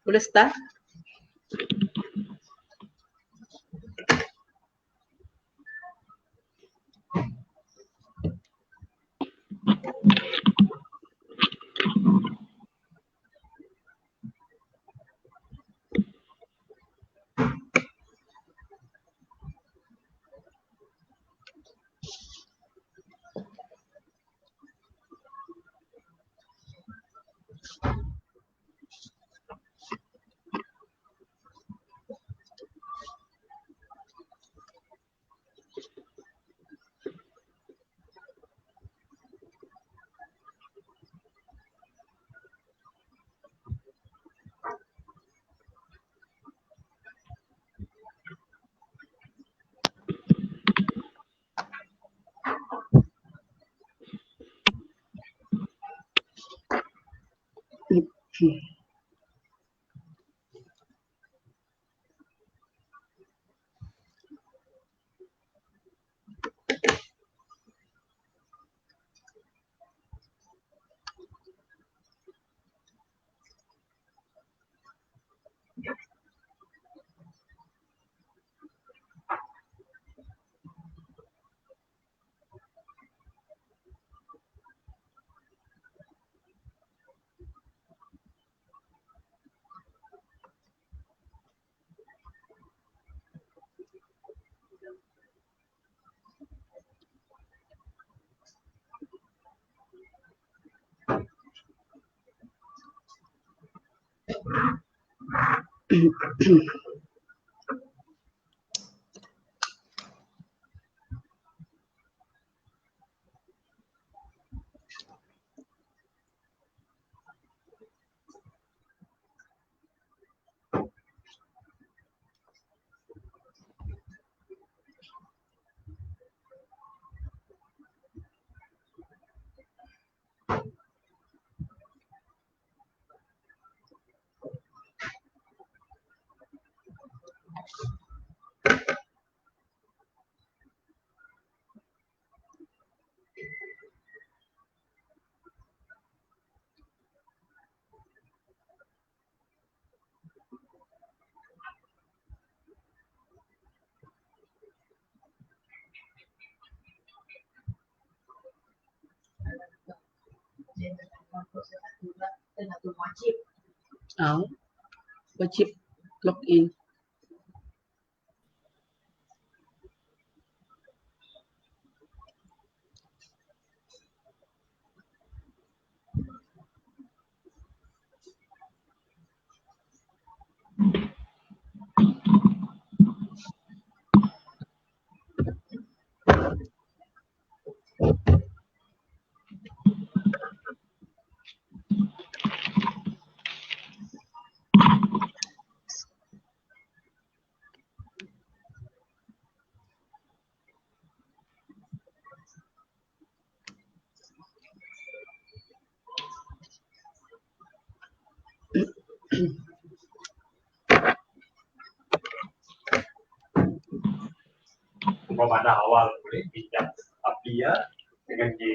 Boleh start? Oh, wajib login. Pada awal boleh pinjam, tapi ya dengan di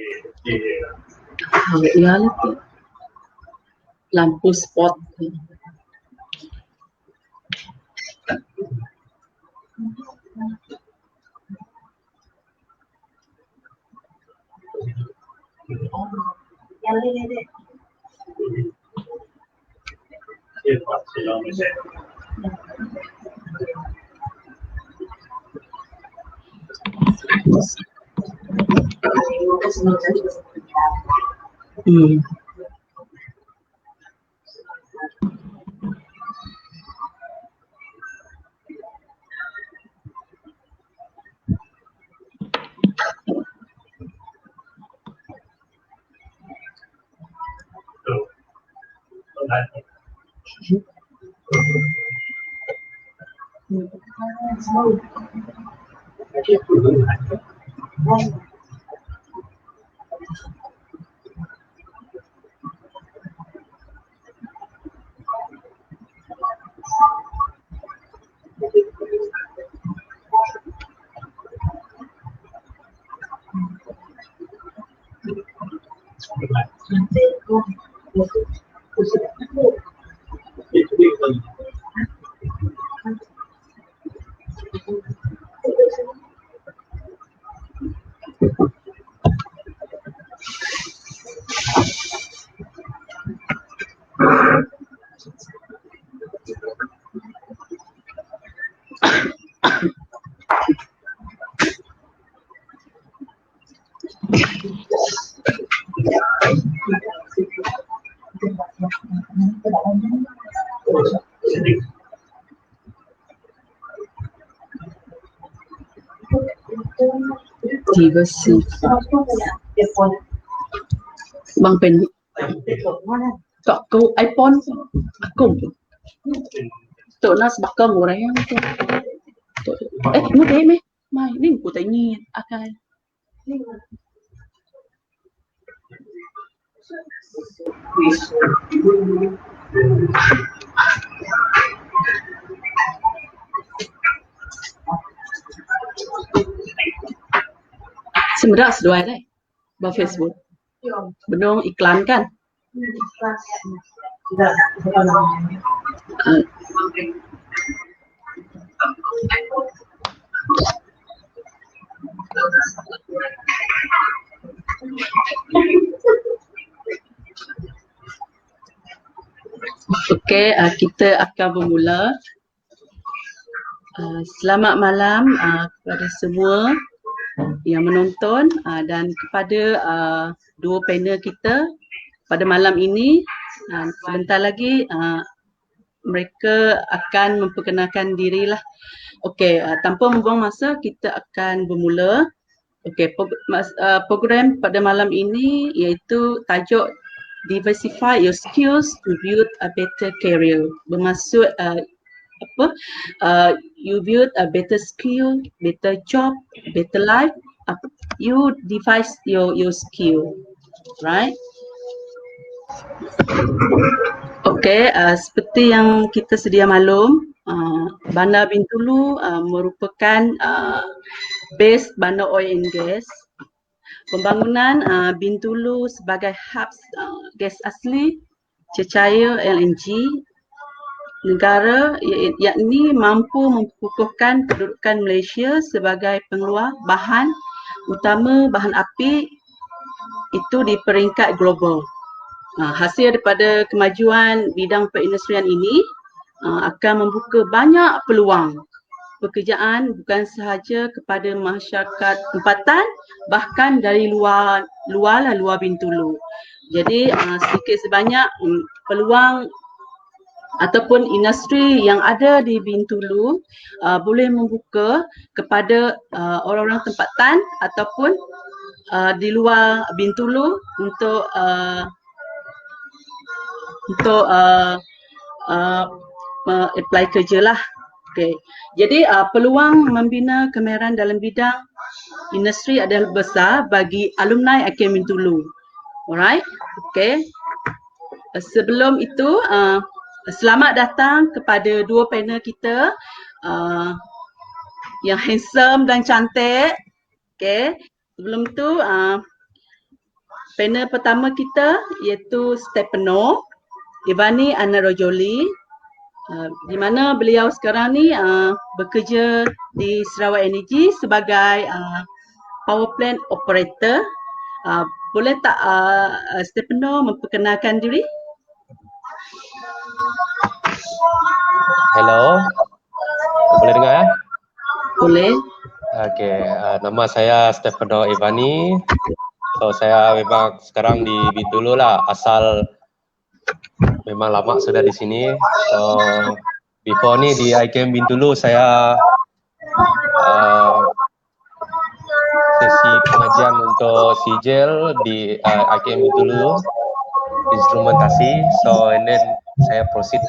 Lihat lampu spot. Diversify. Bang pen. Tak kau iPhone aku. Tok nas bakal orang yang tu. Mu deh meh. Mai ni aku tanya akai. Sebenarnya sedua deh. Ba Facebook. Benong iklan kan? Okey, kita akan bermula. Selamat malam kepada semua yang menonton dan kepada dua panel kita pada malam ini. Sebentar lagi mereka akan memperkenalkan dirilah. Okey, tanpa membuang masa kita akan bermula. Okey, program pada malam ini iaitu tajuk Diversify Your Skills to Build a Better Career. Bermaksud you build a better skill, better job, better life. You devise your skill, right? Okey, seperti yang kita sedia maklum, Bandar Bintulu merupakan base bandar oil and gas. Pembangunan Bintulu sebagai hub gas asli, cecair LNG negara yakni mampu mengukuhkan kedudukan Malaysia sebagai pengeluar bahan utama bahan api itu di peringkat global. Hasil daripada kemajuan bidang perindustrian ini akan membuka banyak peluang pekerjaan bukan sahaja kepada masyarakat tempatan, bahkan dari luar Bintulu. Jadi sedikit sebanyak peluang ataupun industri yang ada di Bintulu boleh membuka kepada orang-orang tempatan ataupun di luar Bintulu untuk apply kerja lah. Okay. Jadi peluang membina kemahiran dalam bidang industri adalah besar bagi alumni IKM Bintulu. Alright, okay. Sebelum itu, selamat datang kepada dua panel kita yang handsome dan cantik. Okay. Sebelum tu, panel pertama kita iaitu Stefano Ivani Anarojoli. Di mana beliau sekarang ni bekerja di Sarawak Energy sebagai power plant operator. Boleh tak Stefano memperkenalkan diri? Hello, boleh dengar ya? Boleh. Okey, nama saya Stefano Ivani. So saya memang sekarang di Bintulu lah, asal memang lama sudah di sini. So before ni di IKM Bintulu saya sesi pengajian untuk sijil di IKM Bintulu, instrumentasi. So and then saya proceed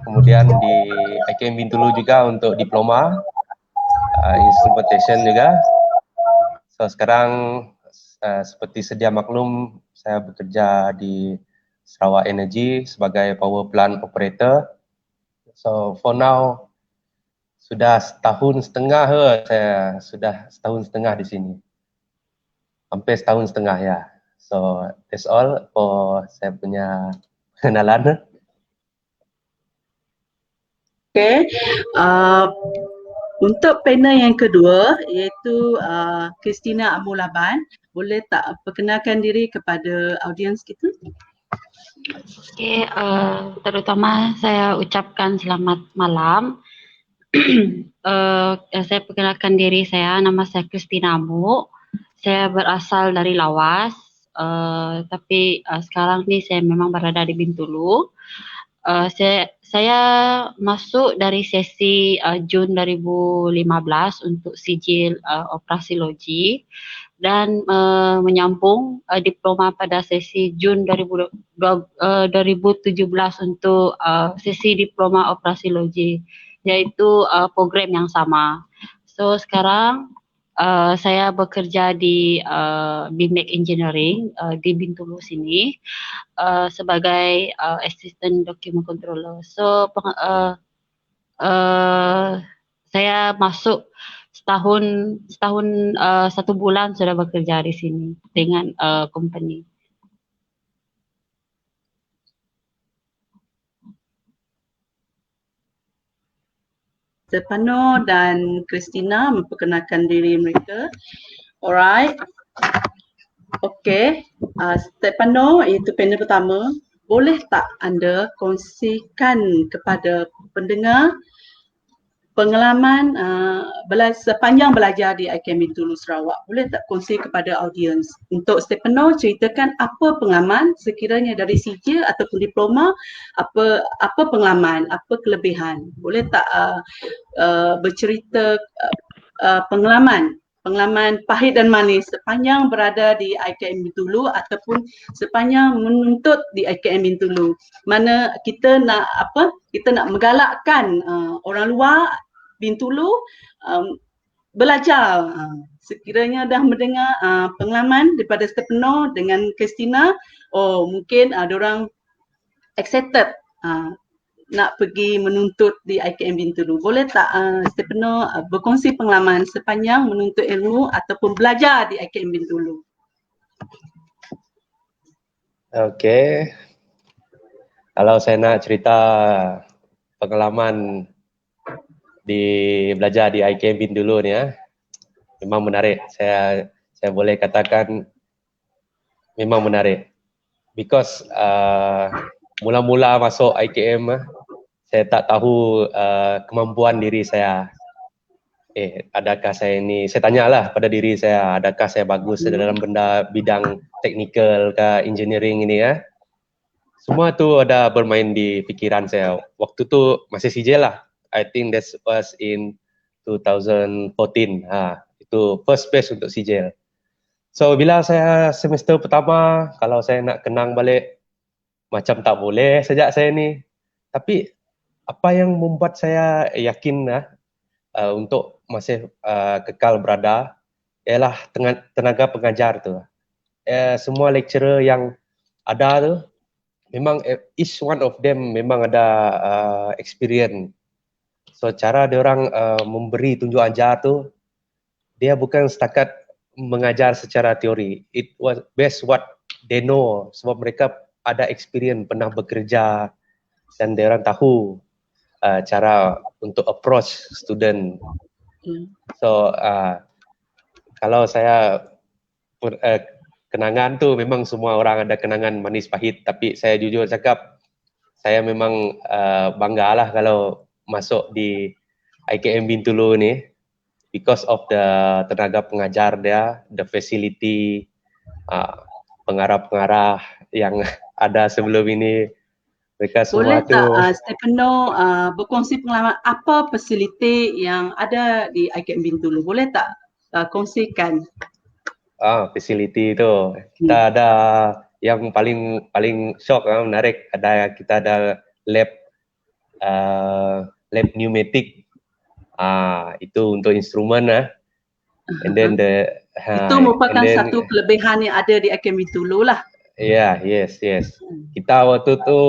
kemudian di IKM Bintulu juga untuk diploma instrumentation juga. So sekarang seperti sedia maklum, saya bekerja di Sarawak Energy sebagai power plant operator. So for now sudah setahun setengah saya sudah setahun setengah di sini. Hampir setahun setengah ya. So that's all for saya punya pengenalan. Okay. Untuk panel yang kedua iaitu Christina Amulaban. Boleh tak perkenalkan diri kepada audiens kita? Okay, terutama saya ucapkan selamat malam. Saya perkenalkan diri saya, nama saya Christina Amu. Saya berasal dari Lawas. Tapi sekarang ni saya memang berada di Bintulu. Saya masuk dari sesi Jun 2015 untuk sijil operasi logi dan menyambung diploma pada sesi Jun 2017 untuk sesi diploma operasi logi, iaitu program yang sama. So sekarang saya bekerja di BIMEC Engineering di Bintulu sini sebagai Assistant Document Controller. So saya masuk setahun 1 bulan sudah bekerja di sini dengan company. Stefano dan Christina memperkenalkan diri mereka. Alright. Okay. Stefano, itu panel pertama. Boleh tak anda kongsikan kepada pendengar pengalaman sepanjang belajar di IKM Bintulu Sarawak? Boleh tak kongsi kepada audiens? Untuk Stefano, ceritakan apa pengalaman sekiranya dari sijil ataupun diploma, apa pengalaman, apa kelebihan? Boleh tak bercerita pengalaman pahit dan manis sepanjang berada di IKM Bintulu ataupun sepanjang menuntut di IKM Bintulu? Mana kita nak menggalakkan orang luar Bintulu belajar. Sekiranya dah mendengar pengalaman daripada Stefano dengan Christina, mungkin diorang excited nak pergi menuntut di IKM Bintulu. Boleh tak Stefano berkongsi pengalaman sepanjang menuntut ilmu ataupun belajar di IKM Bintulu? Okay. Kalau saya nak cerita pengalaman belajar di IKM Bintulu ni, memang menarik. Saya boleh katakan memang menarik. Because mula-mula masuk IKM, saya tak tahu kemampuan diri saya. Adakah saya ini, saya tanyalah pada diri saya, adakah saya bagus dalam bidang teknikal ke engineering ini ya. Semua tu ada bermain di pikiran saya. Waktu tu masih sijil lah. I think that was in 2014. Itu first batch untuk sijil. So bila saya semester pertama, kalau saya nak kenang balik, macam tak boleh sejak saya ni. Tapi apa yang membuat saya yakin untuk masih kekal berada ialah tenaga pengajar tu. Semua lecturer yang ada tu, memang each one of them memang ada experience. So cara dia orang memberi tunjuk ajar tu, dia bukan setakat mengajar secara teori. It was best what they know, sebab mereka ada experience, pernah bekerja dan dia orang tahu cara untuk approach student. So kalau saya kenangan tu memang semua orang ada kenangan manis pahit, tapi saya jujur cakap saya memang banggalah kalau masuk di IKM Bintulu ni because of the tenaga pengajar dia, the facility, pengarah-pengarah yang ada sebelum ini, mereka semua tu. Boleh tak Stefano berkongsi pengalaman apa fasiliti yang ada di IKM Bintulu? Boleh tak kongsikan? Fasiliti tu kita ada yang paling shock, menarik, kita ada lab pneumatik, itu untuk instrumen and then itu merupakan satu kelebihan yang ada di IKM Bintulu lah. Yes. Kita waktu tu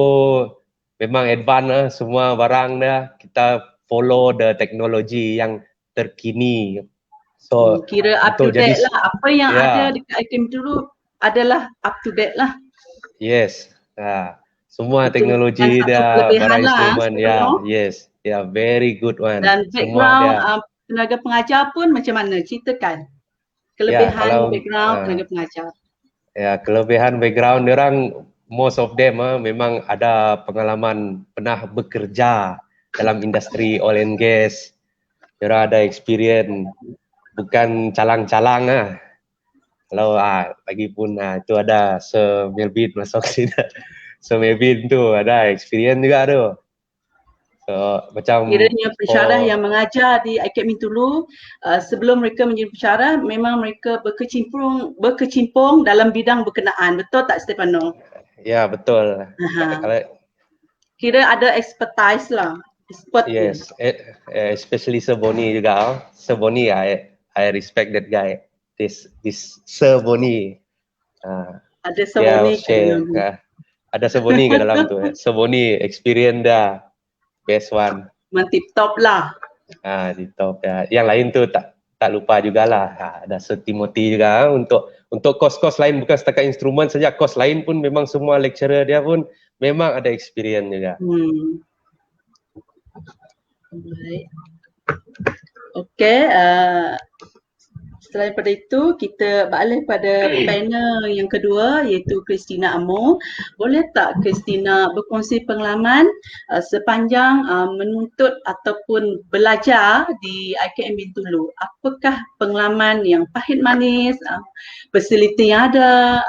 memang advance semua barang kita follow the teknologi yang terkini. So kira up to date lah, apa yang ada di IKM Bintulu adalah up to date lah. Yes. Semua teknologi dia, barang instrumen, yes. Very good one. Dan background tenaga pengajar pun macam mana? Ceritakan kelebihan background tenaga pengajar. Kelebihan background diorang, most of them memang ada pengalaman pernah bekerja dalam industri oil and gas. Diorang ada experience, bukan calang-calang Kalau lagi pun itu ada Melvin masuk sini. Melvin tu ada experience juga tu. So macam Kiranya pensyarah yang mengajar di IKM Bintulu sebelum mereka menjadi pensyarah memang mereka berkecimpung dalam bidang berkenaan. Betul tak Stefano? ya betul. Kalau kira ada expertise lah. Expert yes, especially Sir Boni juga. Sir Boni, I respect that guy. This Sir Boni. ada Dia Saboni share. Ada Sir Boni ke dalam tu. Sir Boni experience dah best one. Mantip top lah. Di top ya. Yang lain tu tak lupa jugalah. Ada Sir Timothy juga untuk kos-kos lain, bukan setakat instrumen saja, kos lain pun memang semua lecturer dia pun memang ada experience juga. Baik. Okey, selain daripada itu kita beralih pada panel yang kedua iaitu Christina Amor. Boleh tak Christina berkongsi pengalaman sepanjang menuntut ataupun belajar di IKM Bintulu? Apakah pengalaman yang pahit manis, fasiliti yang ada,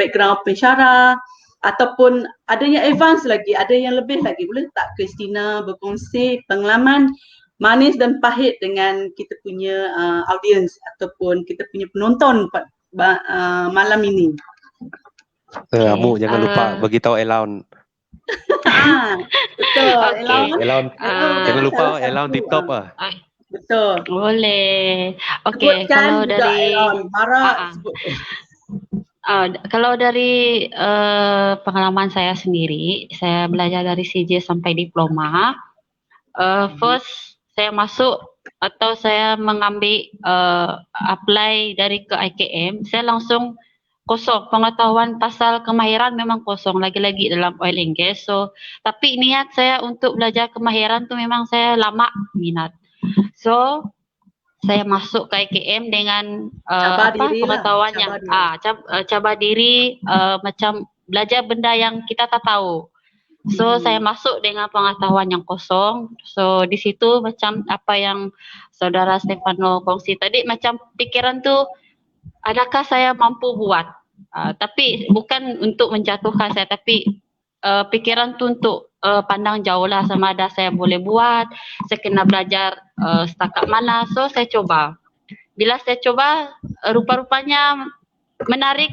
background pensyarah ataupun ada yang advance lagi, ada yang lebih lagi? Boleh tak Christina berkongsi pengalaman manis dan pahit dengan kita punya audience ataupun kita punya penonton malam ini? Amu jangan lupa bagi tahu Elaun. Betul. Elaun jangan lupa Elaun tip top Betul. Boleh. Okey, kalau dari kalau dari pengalaman saya sendiri, saya belajar dari CJ sampai diploma. First saya masuk atau saya mengambil apply dari ke IKM, saya langsung kosong, pengetahuan pasal kemahiran memang kosong, lagi-lagi dalam oil and gas. So tapi niat saya untuk belajar kemahiran tu memang saya lama minat. So saya masuk ke IKM dengan pengetahuannya cabar diri, macam belajar benda yang kita tak tahu. So saya masuk dengan pengetahuan yang kosong. So di situ macam apa yang saudara Stefano kongsi tadi, macam pikiran tu adakah saya mampu buat, tapi bukan untuk menjatuhkan saya, tapi pikiran tu untuk pandang jauh lah, sama ada saya boleh buat, saya kena belajar setakat mana. So saya coba. Bila saya coba, rupa-rupanya menarik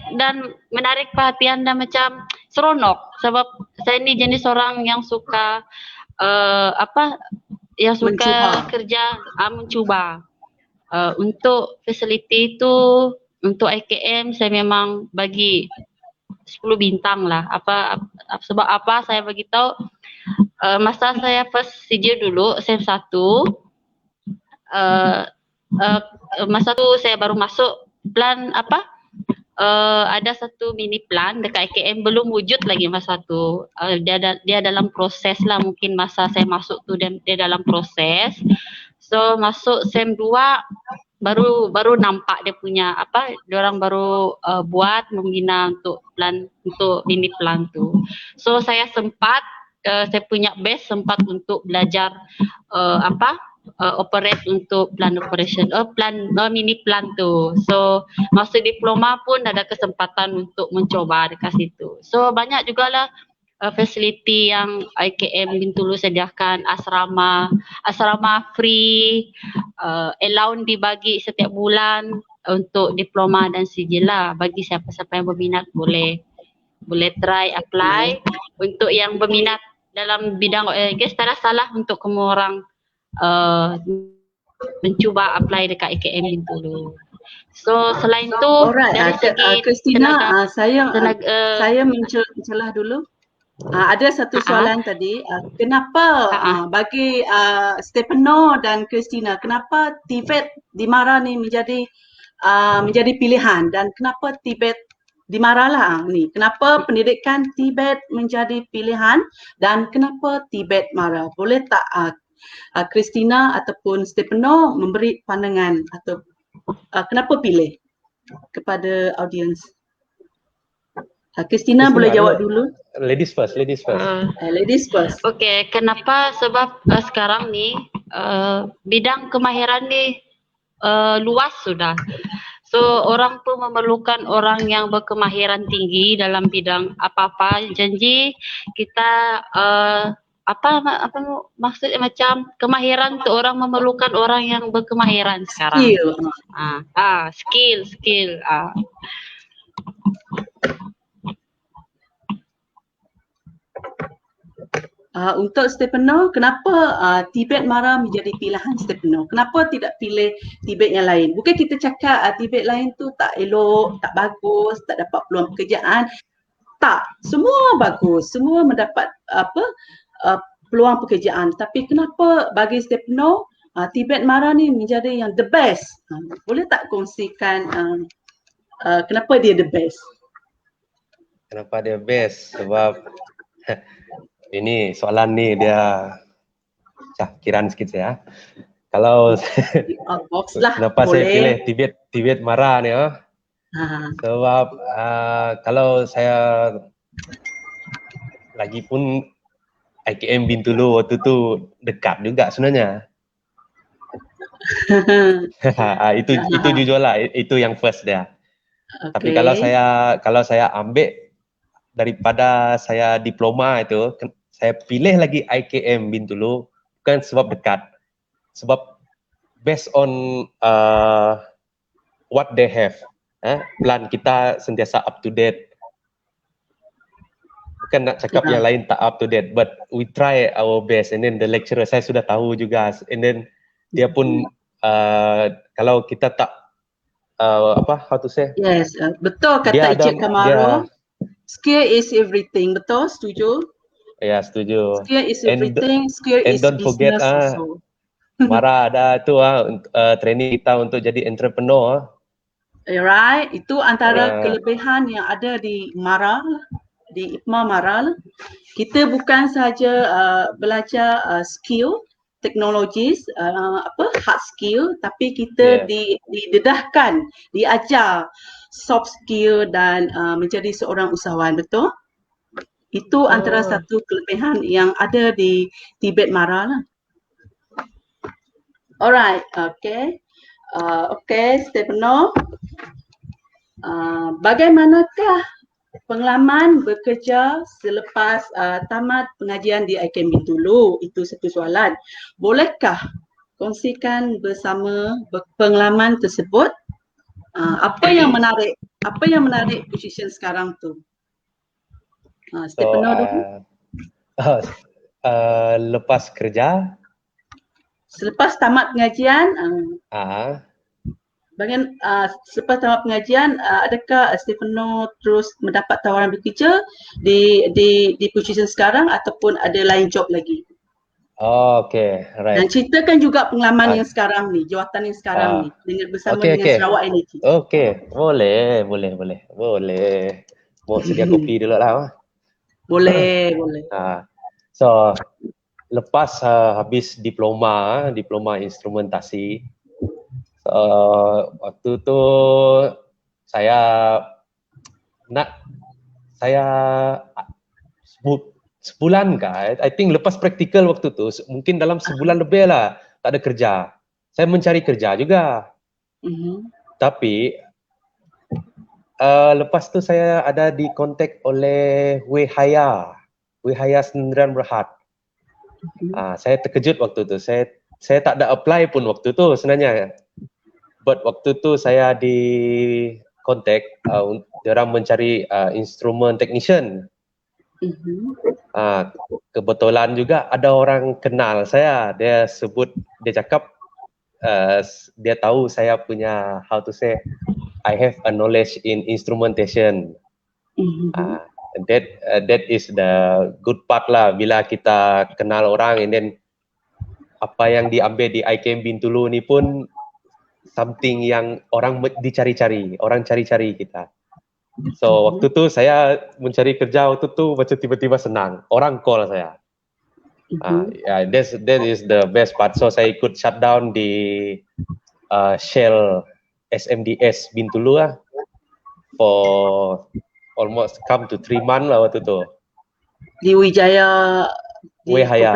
perhatian dan macam seronok, sebab saya ni jenis orang yang suka kerja mencuba. Untuk fasiliti itu, untuk IKM saya memang bagi 10 bintang lah. Sebab apa saya bagi tahu, masa saya first CJ dulu SEM 1, masa tu saya baru masuk plan ada satu mini plan dekat IKM, belum wujud lagi masa tu. Dia dalam proses lah, mungkin masa saya masuk tu dia dalam proses. So masuk SEM 2 baru nampak dia punya diorang baru buat membina untuk mini plan tu. So saya sempat saya punya base sempat untuk belajar operate untuk plan operation mini plan tu. So masa diploma pun ada kesempatan untuk mencoba dekat situ. So banyak jugalah fasiliti yang IKM Bintulu sediakan, asrama free, allowance dibagi setiap bulan untuk diploma dan sijil lah. Bagi siapa-siapa yang berminat boleh try apply. Untuk yang berminat dalam bidang oil and gas, tak ada salah untuk kamu orang mencuba apply dekat IKM Bintulu. So selain tu dari segi Christina, saya mencelah dulu. Ada satu soalan tadi, kenapa bagi Stefano dan Christina, kenapa Tibet di Mara ni menjadi pilihan, dan kenapa Tibet di Mara lah ni? Kenapa pendidikan Tibet menjadi pilihan dan kenapa Tibet Mara? Boleh tak Christina ataupun Stefano memberi pandangan atau kenapa pilih kepada audiens? Christina boleh jawab dulu. Ladies first. Ladies first. Okay, kenapa? Sebab sekarang ni bidang kemahiran ni luas sudah. So orang tu memerlukan orang yang berkemahiran tinggi dalam bidang apa-apa. Janji kita apa maksudnya macam kemahiran tu orang memerlukan orang yang berkemahiran sekarang. Skill. Skill. Untuk Stefano, kenapa Tibet Mara menjadi pilihan Stefano? Kenapa tidak pilih Tibet yang lain? Bukan kita cakap Tibet lain tu tak elok, tak bagus, tak dapat peluang pekerjaan. Tak, semua bagus, semua mendapat peluang pekerjaan. Tapi kenapa bagi Stefano Tibet Mara ni menjadi yang the best? Boleh tak kongsikan kenapa dia the best? Kenapa dia best? Sebab ini soalan ni dia kiraan sikit saya. Kalau kenapa boleh. Saya pilih Tibet Mara ni sebab kalau saya lagi pun IKM Bintulu waktu tu dekat juga sebenarnya. itu jujur lah, itu yang first dia. Tapi kalau saya ambil daripada saya diploma itu, saya pilih lagi IKM Bintulu bukan sebab dekat, sebab based on what they have. Plan kita sentiasa up to date. Bukan nak cakap yang lain tak up to date, but we try our best. And then the lecturer saya sudah tahu juga. And then dia pun kalau kita tak how to say? Yes, betul kata Encik Kamaro. Skill is everything, betul? Setuju? Ya, setuju. Skill is everything, skill is don't forget, also. Mara ada tu training kita untuk jadi entrepreneur. Right, itu antara kelebihan yang ada di Mara, di IPMA Mara. Kita bukan sahaja belajar skill, teknologis, hard skill, tapi kita didedahkan, diajar soft skill dan menjadi seorang usahawan, betul? Itu antara satu kelebihan yang ada di Tibet Mara lah. Alright, okay. Stefano. Bagaimanakah pengalaman bekerja selepas tamat pengajian di IKM Bintulu? Itu satu soalan. Bolehkah kongsikan bersama pengalaman tersebut? Apa yang menarik position sekarang tu? Stefano dulu. Lepas kerja. Selepas tamat pengajian. Selepas tamat pengajian, adakah Stefano terus mendapat tawaran bekerja di position sekarang ataupun ada lain job lagi? Okay, right. Dan ceritakan juga pengalaman yang sekarang ni, jawatan yang sekarang ni dengan bersama dengan Sarawak Energy. Okay, boleh. Mau sedia kopi dulu lah. Boleh. So, lepas habis diploma instrumentasi, waktu tu saya sebulan kah? I think lepas praktikal waktu tu, mungkin dalam sebulan lebih lah, tak ada kerja. Saya mencari kerja juga. Tapi lepas tu saya ada di kontak oleh Wehaya Sendirian Berhad. Saya terkejut waktu tu. Saya tak ada apply pun waktu tu sebenarnya. But waktu tu saya di kontak, diorang mencari instrument technician. Kebetulan juga ada orang kenal saya. Dia cakap dia tahu saya punya, how to say, I have a knowledge in instrumentation. That is the good part lah, bila kita kenal orang, and then apa yang diambil di IKM Bintulu ni pun something yang orang dicari-cari, orang cari-cari kita. So waktu tu saya mencari kerja waktu tu macam tiba-tiba senang, orang call saya. That is the best part. So saya ikut shutdown di Shell SMDS Bintulu lah for almost come to 3 months lah waktu tu. Di Wijaya. Wehaya,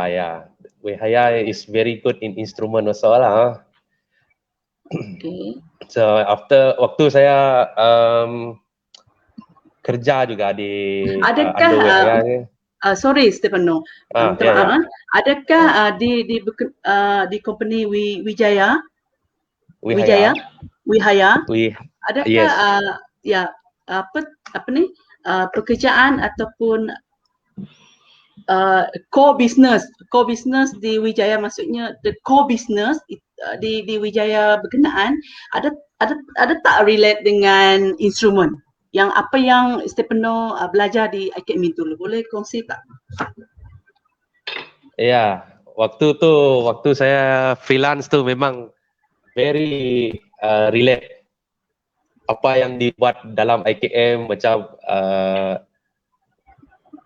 ya. Wihaya is very good in instrument also lah. Okay. So after waktu saya kerja juga di Adakah under Wihaya ni. sorry Stefano, minta Ya, maaf. Adakah di company Wijaya, Wihaya, adakah Yes. ya apa ni pekerjaan ataupun core business di Wijaya, maksudnya the core business di Wijaya berkenaan ada tak relate dengan instrumen yang apa yang Stefano belajar di IKM dulu, boleh kongsi tak? Ya, waktu saya freelance tu memang very relate apa yang dibuat dalam IKM, macam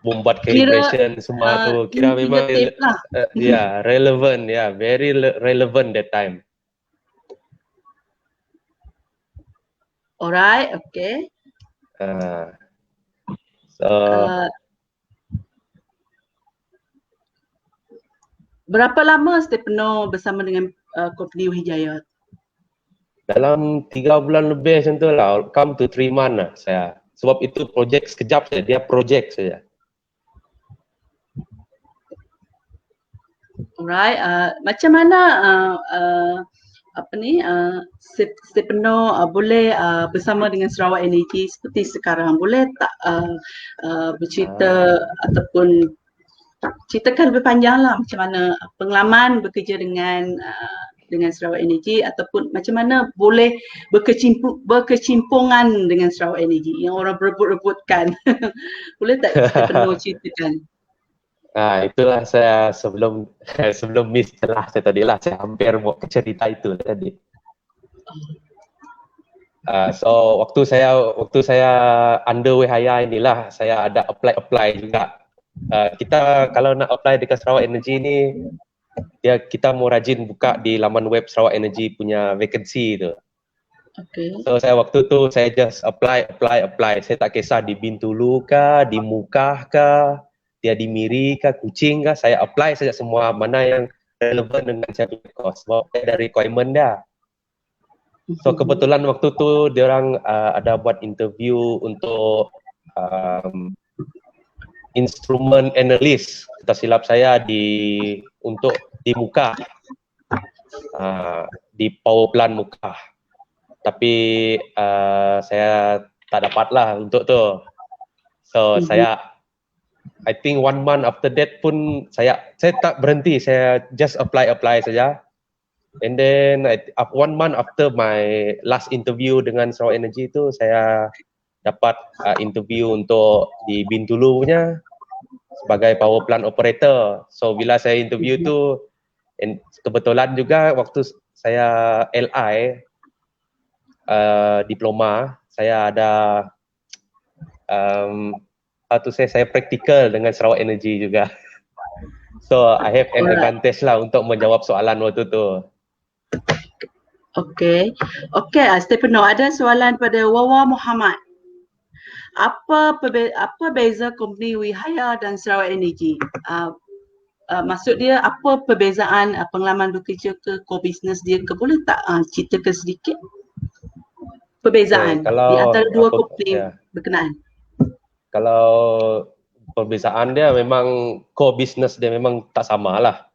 membuat calibration semua tu, kira memang lah. ya relevant, ya very relevant that time. Alright, okay. Berapa lama Stefano bersama dengan company Wijaya? Dalam 3 bulan lebih macam tu lah, come to 3 months lah saya. Sebab itu projek sekejap saja, dia projek saja. Alright, macam mana Stefano boleh bersama dengan Sarawak Energy seperti sekarang, boleh tak bercerita ataupun ceritakan lebih panjang lah macam mana pengalaman bekerja dengan Sarawak Energy, ataupun macam mana boleh berkecimpungan dengan Sarawak Energy yang orang berebut-rebutkan. Boleh tak Stefano ceritakan? Itulah saya sebelum miss celah saya tadi lah, saya hampir mau cerita itu tadi. So waktu saya under Wihaya inilah saya ada apply juga. Kita kalau nak apply dekat Sarawak Energy ni, kita mau rajin buka di laman web Sarawak Energy punya vacancy tu. Okay. So saya waktu tu saya just apply. Saya tak kisah di Bintulu kah, di Mukah kah, dia di Miri kah, Kuching kah, saya apply saja semua mana yang relevan dengan saya punya course. Sebab ada requirement dia. So kebetulan waktu tu diorang ada buat interview untuk instrument analyst. Tak silap saya untuk di Mukah, di power plant Mukah. Tapi saya tak dapat lah untuk tu. So I think 1 month after that pun saya tak berhenti, saya just apply saja. And then 1 month after my last interview dengan Sarawak Energy tu, saya dapat interview untuk di Bintulu punya sebagai power plant operator. So bila saya interview tu, kebetulan juga waktu saya LI diploma, saya ada saya praktikal dengan Sarawak Energy juga. So I have an advantage lah untuk menjawab soalan waktu tu. Okay, Stefano, ada soalan pada Wawa Muhammad. Apa beza company Wihaya dan Sarawak Energy? Maksud dia apa perbezaan pengalaman bekerja ke core business dia ke? Boleh tak ceritakan sedikit perbezaan di antara dua company berkenaan? Kalau perbezaan dia memang core business dia memang tak sama lah.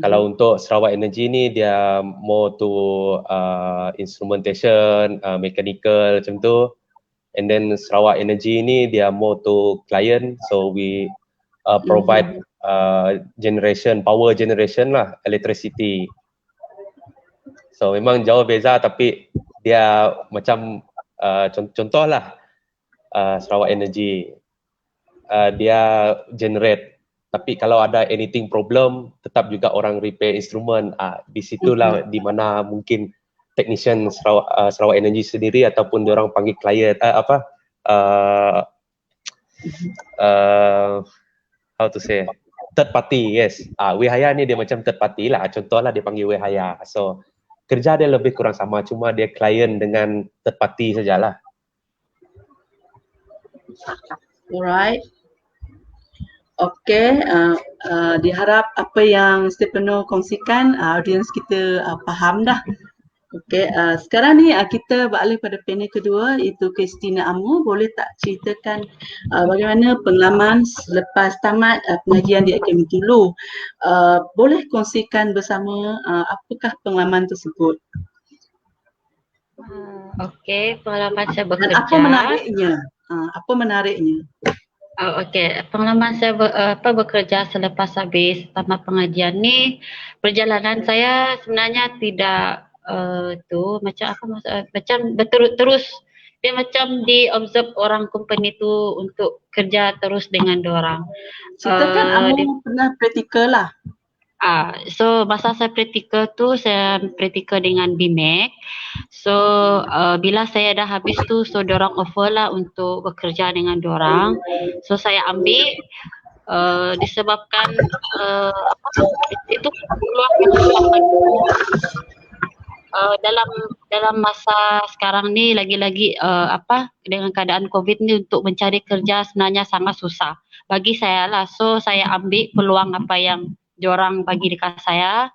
Kalau untuk Sarawak Energy ni dia more to instrumentation, mechanical macam tu. And then Sarawak Energy ni dia more to client, so we provide power generation lah, electricity. So memang jauh beza, tapi dia macam contoh lah Sarawak Energy, dia generate. Tapi kalau ada anything problem, tetap juga orang repair instrumen. Di situlah di mana mungkin technician Sarawak Energy sendiri ataupun diorang panggil client how to say, third party, yes. Wihaya ni dia macam third party lah. Contohlah dia panggil Wihaya. So kerja dia lebih kurang sama, cuma dia client dengan third party sajalah. Alright. Okey, diharap apa yang Stefano kongsikan audiens kita faham dah. Okey, sekarang ni kita beralih pada panel kedua iaitu Christina Amu. Boleh tak ceritakan bagaimana pengalaman selepas tamat pengajian di Akademi Tulu? Boleh kongsikan bersama apakah pengalaman tersebut Okey, pengalaman saya dan bekerja. apa menariknya? Apa menariknya? Okey, pengalaman saya bekerja selepas habis tamat pengajian ni, perjalanan saya sebenarnya tidak macam berterus-terus. Dia macam di-observe orang company tu untuk kerja terus dengan diorang. Ceritakan Amu pernah praktikal lah. So masa saya praktikal tu, saya praktikal dengan BMAC. So bila saya dah habis tu, so diorang offer lah untuk bekerja dengan diorang. So saya ambil disebabkan itu peluang yang dalam masa sekarang ni lagi-lagi dengan keadaan COVID ni untuk mencari kerja sebenarnya sangat susah bagi saya lah. So saya ambil peluang apa yang diorang bagi dekat saya.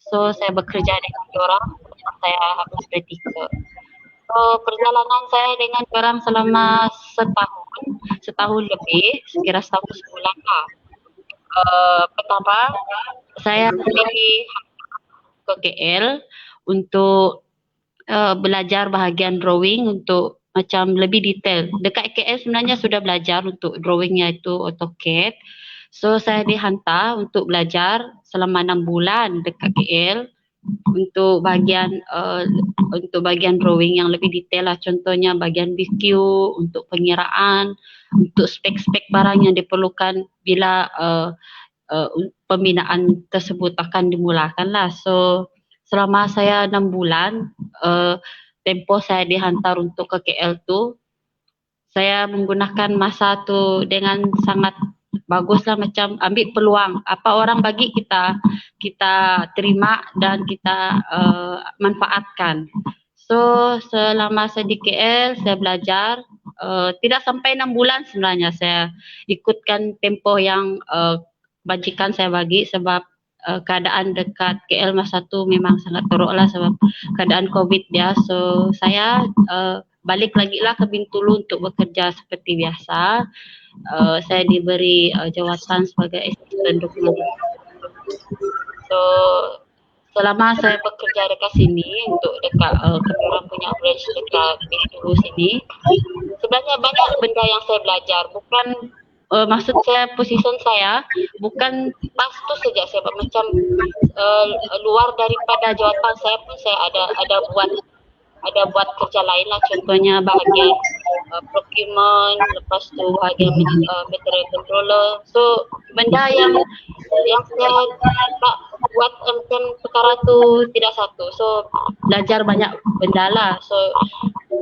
So saya bekerja dengan diorang saya habis praktikal. So perjalanan saya dengan diorang selama setahun lebih, sekira setahun sebulan lah. Pertama saya pergi ke KL untuk belajar bahagian drawing untuk macam lebih detail. Dekat KL sebenarnya sudah belajar untuk drawingnya itu AutoCAD. So saya dihantar untuk belajar selama 6 bulan dekat KL untuk bahagian drawing yang lebih detail lah. Contohnya bahagian BQ, untuk pengiraan, untuk spek-spek barang yang diperlukan bila pembinaan tersebut akan dimulakan lah. So selama saya 6 bulan tempoh saya dihantar untuk ke KL tu, saya menggunakan masa tu dengan sangat baguslah, macam ambil peluang apa orang bagi kita terima dan kita manfaatkan. So selama saya di KL saya belajar tidak sampai 6 bulan sebenarnya saya ikutkan tempoh yang bajikan saya bagi, sebab keadaan dekat KL masa tu memang sangat teruk lah sebab keadaan COVID dia. So saya balik lagi lah ke Bintulu untuk bekerja seperti biasa. Saya diberi jawatan sebagai asisten dokumentasi. So selama saya bekerja dekat sini untuk dekat orang punya branch dekat Bintulu sini, sebenarnya banyak benda yang saya belajar. Bukan maksud saya, position saya bukan pas tu saja saya buat, macam luar daripada jawatan saya pun saya ada buat kerja lain lah. Contohnya bahagian procurement, lepas tu bahagian material controller. So benda yang saya tak buat macam perkara tu tidak satu. So belajar banyak benda lah. So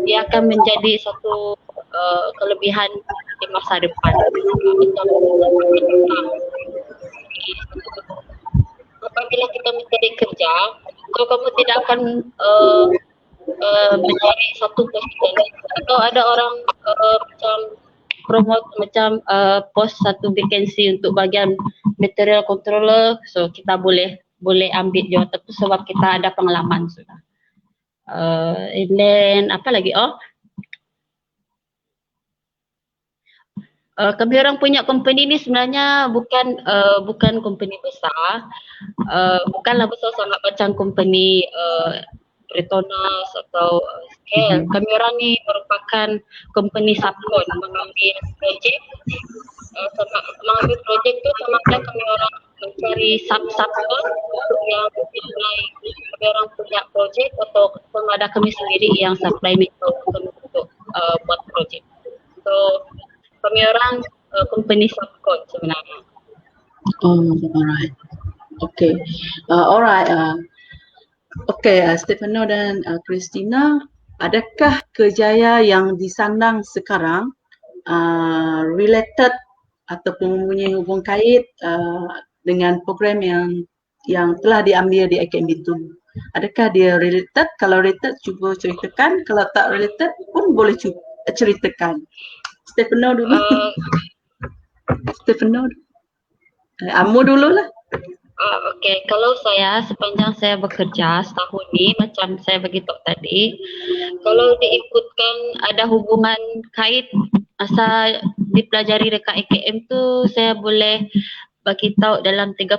dia akan menjadi satu kelebihan di masa depan. Apabila kita mencari kerja, so kamu tidak akan mencari satu posisi. Atau ada orang macam promote, macam post satu vacancy untuk bahagian material controller, so kita boleh ambil jawatan tu sebab kita ada pengalaman sudah. And then apa lagi? Kami orang punya company ni sebenarnya bukan company besar, bukanlah besar sangat macam company Retonas atau Scale. Kami orang ni merupakan company subcon, mengambil projek tu sama ada kami orang mencari subcon yang supply kami orang punya projek, atau sama ada kami sendiri yang supply kami untuk buat projek. So kami orang company subcon sebenarnya. Alright. Okay. Alright. Okay, Stefano dan Christina, adakah kerjaya yang disandang sekarang related ataupun mempunyai hubung kait dengan program yang telah diambil di Akademi Tulu? Adakah dia related? Kalau related, cuba ceritakan. Kalau tak related pun boleh ceritakan. Stefano dulu. Stefano. Amu dulu lah. Okey, kalau saya sepanjang saya bekerja setahun ni macam saya beritahu tadi, kalau diikutkan ada hubungan kait asal dipelajari dekat AKM tu saya boleh bagi tahu dalam 30%.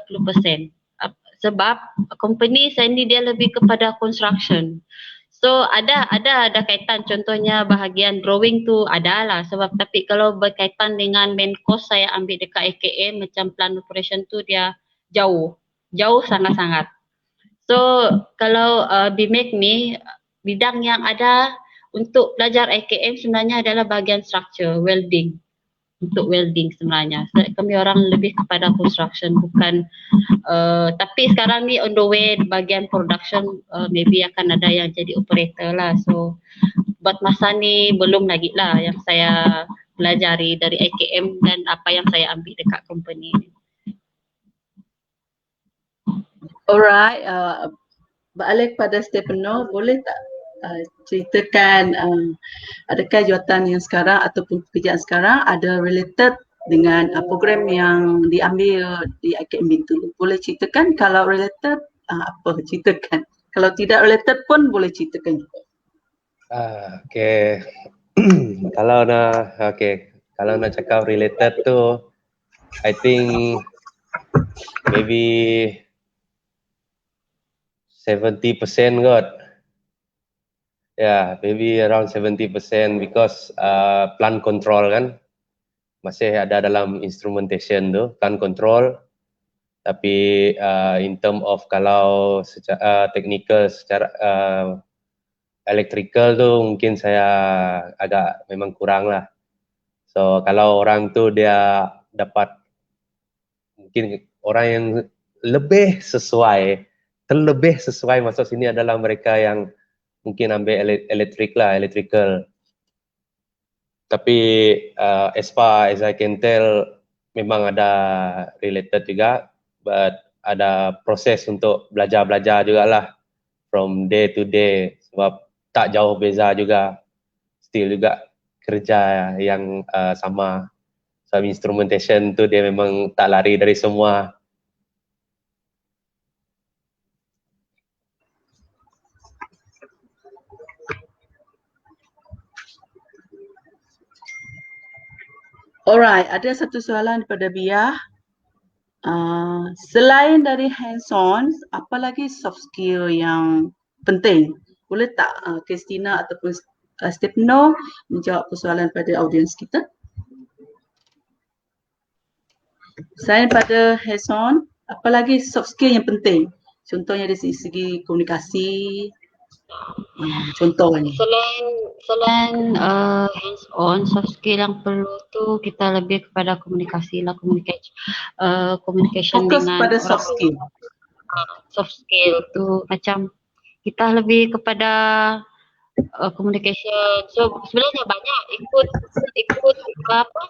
Sebab company saya ni dia lebih kepada construction. So ada kaitan, contohnya bahagian drawing tu ada lah sebab, tapi kalau berkaitan dengan main course saya ambil dekat AKM macam plan operation tu dia jauh sangat-sangat. So kalau BMAC ni bidang yang ada untuk belajar AKM sebenarnya adalah bahagian structure, welding. Untuk welding sebenarnya. Kami orang lebih kepada construction, bukan tapi sekarang ni on the way bahagian production, maybe akan ada yang jadi operator lah. So buat masa ni belum lagi lah yang saya pelajari dari AKM dan apa yang saya ambil dekat company ni. Alright, balik pada Stefano, boleh tak ceritakan adakah jawatan yang sekarang ataupun pekerjaan sekarang ada related dengan program yang diambil di AKM Bintulu? Boleh ceritakan, kalau related apa ceritakan, kalau tidak related pun boleh ceritakan juga. Okay. Kalau nak cakap related tu, I think maybe 70% kot. Yeah, maybe around 70% because plant control kan masih ada dalam instrumentation tu, plant control. Tapi in term of kalau secara technical, secara electrical tu mungkin saya agak memang kurang lah. So kalau orang tu dia dapat, mungkin orang yang terlebih sesuai masuk sini adalah mereka yang mungkin ambil electrical. Tapi as far as I can tell, memang ada related juga, but ada proses untuk belajar jugalah from day to day, sebab tak jauh beza juga, still juga kerja yang sama. Sebab instrumentation tu dia memang tak lari dari semua. Alright, ada satu soalan daripada Bia. Selain dari hands-on, apa lagi soft skill yang penting? Boleh tak Christina ataupun Stefano menjawab persoalan pada audiens kita? Selain pada hands-on, apa lagi soft skill yang penting? Contohnya dari segi komunikasi, contohnya. Selain hands on, soft skill yang perlu tu kita lebih kepada komunikasi lah, communication Fokus dengan pada orang. soft skill. Soft skill tu macam kita lebih kepada communication. So sebenarnya banyak ikut apa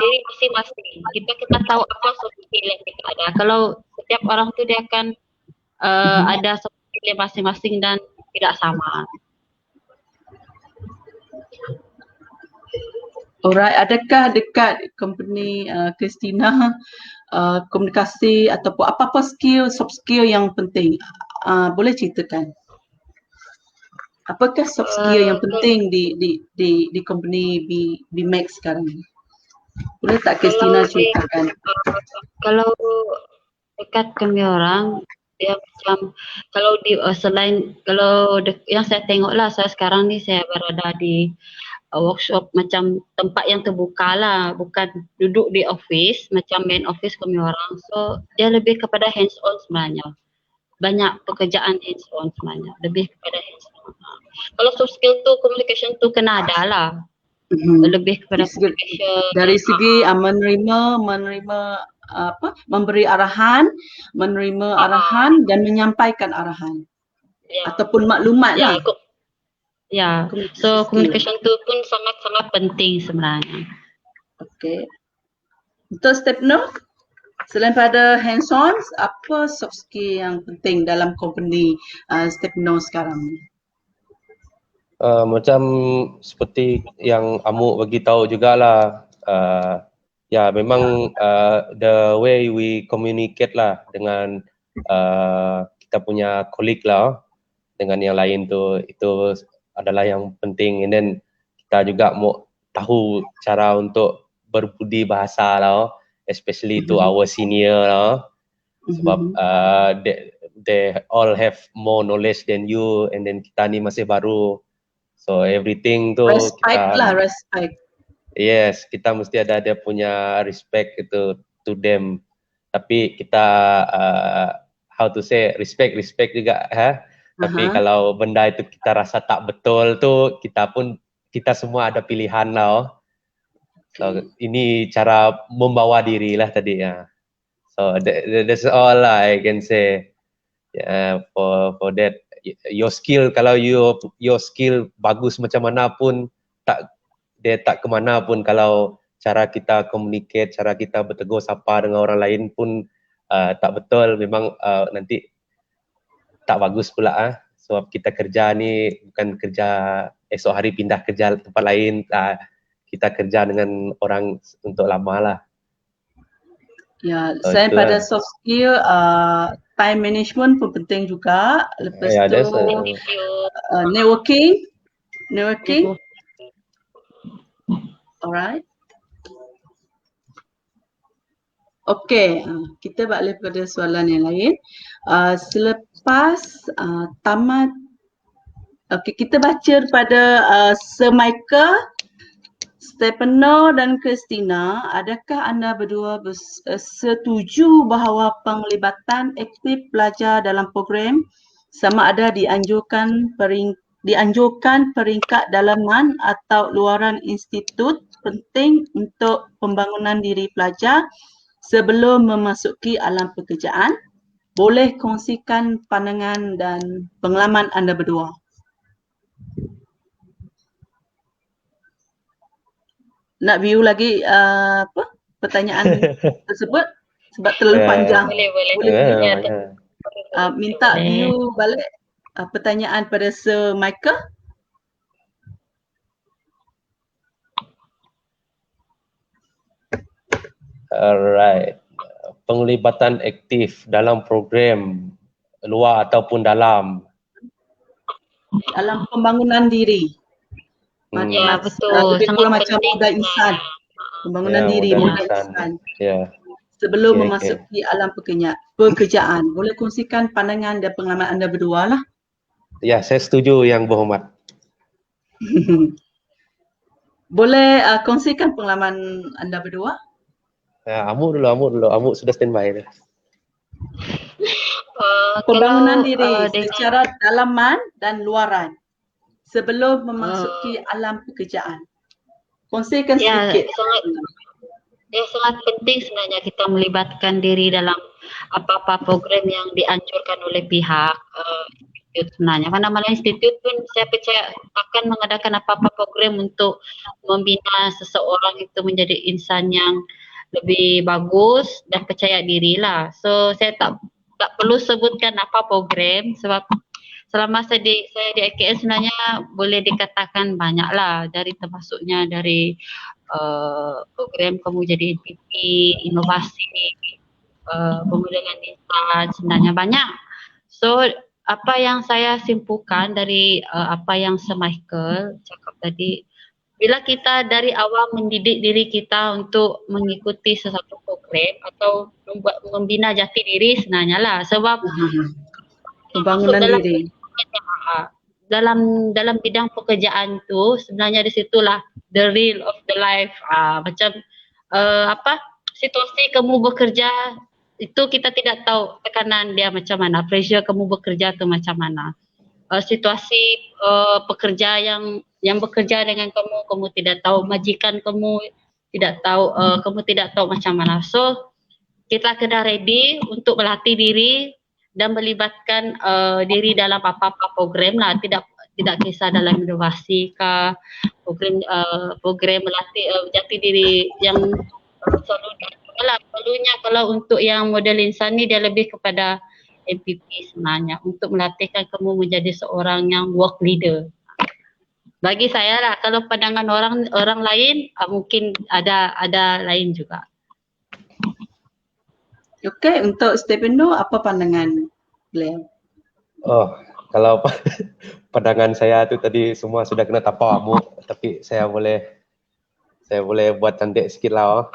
diri masing-masing. Kita tahu apa soft skill yang kita ada. Kalau setiap orang tu dia akan ada soft skill masing-masing dan tidak sama. Alright, adakah dekat company Christina komunikasi ataupun apa-apa skill, soft skill yang penting? Boleh ceritakan. Apakah soft skill yang penting di company BMAC sekarang? Boleh tak Christina ceritakan? Kalau dekat kami orang, dia macam kalau di selain kalau yang saya tengok lah, saya sekarang ni saya berada di workshop macam tempat yang terbuka lah, bukan duduk di office macam main office kami orang. So dia lebih kepada hands on sebenarnya. Banyak pekerjaan hands on sebenarnya, lebih kepada hands on. Kalau soft skill tu, communication tu kena ada lah. Lebih kepada communication. Dari segi menerima memberi arahan, menerima arahan dan menyampaikan arahan. Ataupun maklumat lah. Ya, so communication tu pun sangat-sangat penting sebenarnya. Okay. Untuk Stefano, selain pada hands-on, apa soft skill yang penting dalam company Stefano sekarang ni? Macam seperti yang Amuk bagi tahu jugalah, Ya, memang the way we communicate lah dengan kita punya colleague lah dengan yang lain tu, itu adalah yang penting. And then kita juga mau tahu cara untuk berbudi bahasa lah, especially to our senior lah. Sebab they all have more knowledge than you, and then kita ni masih baru. So everything tu Respect kita lah, respect. yes, kita mesti ada dia punya respect itu to them. Tapi kita how to say respect juga Tapi kalau benda itu kita rasa tak betul tu, kita semua ada pilihan lah. So ini cara membawa diri lah tadi ya. So that's all lah I can say. For that, your skill, kalau your skill bagus macam mana pun dia tak kemana pun kalau cara kita communicate, cara kita bertegur sapa dengan orang lain pun tak betul, memang nanti tak bagus pula sebab kita kerja ni bukan kerja esok hari pindah kerja tempat lain, kita kerja dengan orang untuk lama lah. Ya, saya pada soft skill time management pun penting juga. Lepas tu networking. Alright. Okey, kita balik pada soalan yang lain. Selepas tamat, kita baca pada Sir Michael, Stefano dan Christina, adakah anda berdua setuju bahawa penglibatan aktif pelajar dalam program sama ada dianjurkan peringkat dalaman atau luaran institut penting untuk pembangunan diri pelajar sebelum memasuki alam pekerjaan? Boleh kongsikan pandangan dan pengalaman anda berdua. Nak view lagi pertanyaan tersebut sebab terlalu panjang. Boleh. Minta view balik pertanyaan pada Sir Michael. Alright. Penglibatan aktif dalam program luar ataupun dalam pembangunan diri. Ya, betul. Lebih kurang macam modal insan. Pembangunan diri, modal insan. Ya. Sebelum memasuki alam pekerjaan. Boleh kongsikan pandangan dan pengalaman anda berdua lah. Ya, saya setuju yang berhormat. Boleh kongsikan pengalaman anda berdua? Amuk dulu. Amuk sudah standby dah. Pembangunan diri secara dalaman dan luaran sebelum memasuki alam pekerjaan. Kongsikan sedikit. Sangat penting sebenarnya kita melibatkan diri dalam apa-apa program yang dianjurkan oleh pihak institut sebenarnya. Karena malah institut pun saya percaya akan mengadakan apa-apa program untuk membina seseorang itu menjadi insan yang lebih bagus dan percaya diri lah. So saya tak perlu sebutkan apa program sebab selama saya di IKN sebenarnya boleh dikatakan banyak lah, dari termasuknya dari program kamu jadi NPP, inovasi, pemodelan insan, sebenarnya banyak. So apa yang saya simpulkan dari apa yang Sir Michael cakap tadi, bila kita dari awal mendidik diri kita untuk mengikuti sesuatu program atau membina jati diri sebenarnya lah, sebab pembangunan diri dalam bidang pekerjaan tu sebenarnya di situlah the real of the life. Macam situasi kamu bekerja itu kita tidak tahu tekanan dia macam mana, pressure kamu bekerja tu macam mana, situasi pekerja yang bekerja dengan kamu tidak tahu, majikan kamu tidak tahu, kamu tidak tahu macam mana. So kita kena ready untuk melatih diri dan melibatkan diri dalam apa-apa program lah, tidak kisah dalam inovasi kah, program melatih jati diri yang selalu lah. Perlunya kalau untuk yang model insan ni dia lebih kepada MPP sebenarnya, untuk melatihkan kamu menjadi seorang yang work leader. Bagi saya lah, kalau pandangan orang lain mungkin ada lain juga. Okey, untuk Stefano apa pandangan beliau? Oh, kalau pandangan saya tu tadi semua sudah kena tapau amuk, tapi saya boleh buat cantik sikit lah. Oh.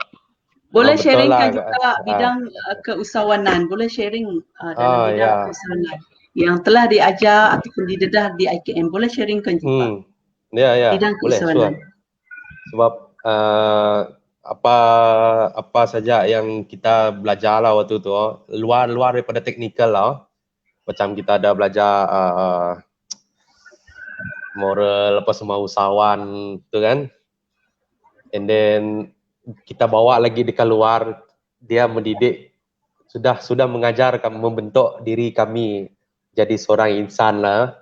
Boleh Betul sharingkan lah. juga bidang keusahawanan. Boleh sharing dalam bidang Ya. keusahawanan yang telah diajar ataupun didedah di IKM. Boleh sharingkan juga Ya, bidang boleh, keusahawanan. sure. Sebab apa saja yang kita belajar lah waktu tu, luar daripada teknikal lah. Macam kita ada belajar moral apa semua usahawan tu kan. And then kita bawa lagi di keluar, dia mendidik, sudah mengajar kami, membentuk diri kami jadi seorang insan lah.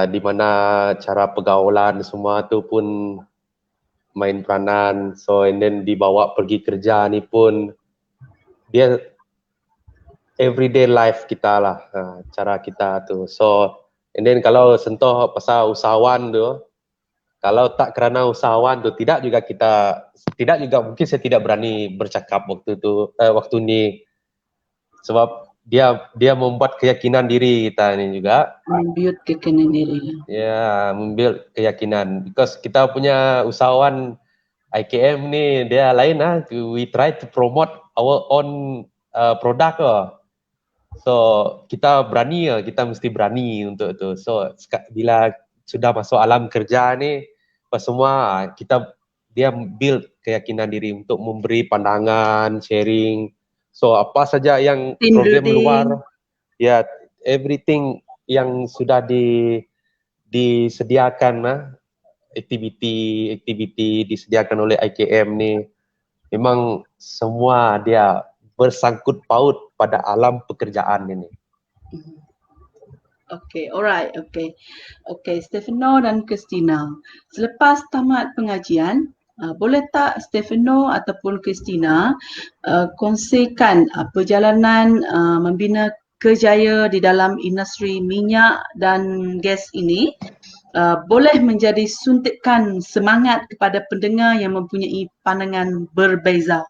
Di mana cara pergaulan semua tu pun main peranan. So and then dibawa pergi kerja ni pun dia everyday life kita lah, cara kita tu. So and then kalau sentuh pasal usahawan tu, kalau tak kerana usahawan tu tidak juga mungkin saya tidak berani bercakap waktu ni, sebab dia membuat keyakinan diri kita ni juga. Membuild keyakinan diri. Ya, membuild keyakinan. Because kita punya usahawan IKM ni dia lain lah. We try to promote our own product lah. So kita berani lah, kita mesti berani untuk tu. So bila sudah masuk alam kerja ni, semua dia build keyakinan diri untuk memberi pandangan, sharing. So apa saja yang Team program building. luar, ya everything yang sudah disediakan lah, aktiviti disediakan oleh IKM ni, memang semua dia bersangkut paut pada alam pekerjaan ini. Okay, alright, okay. Okay, Stefano dan Christina. Selepas tamat pengajian, boleh tak Stefano ataupun Christina kongsikan perjalanan membina kerjaya di dalam industri minyak dan gas ini boleh menjadi suntikan semangat kepada pendengar yang mempunyai pandangan berbeza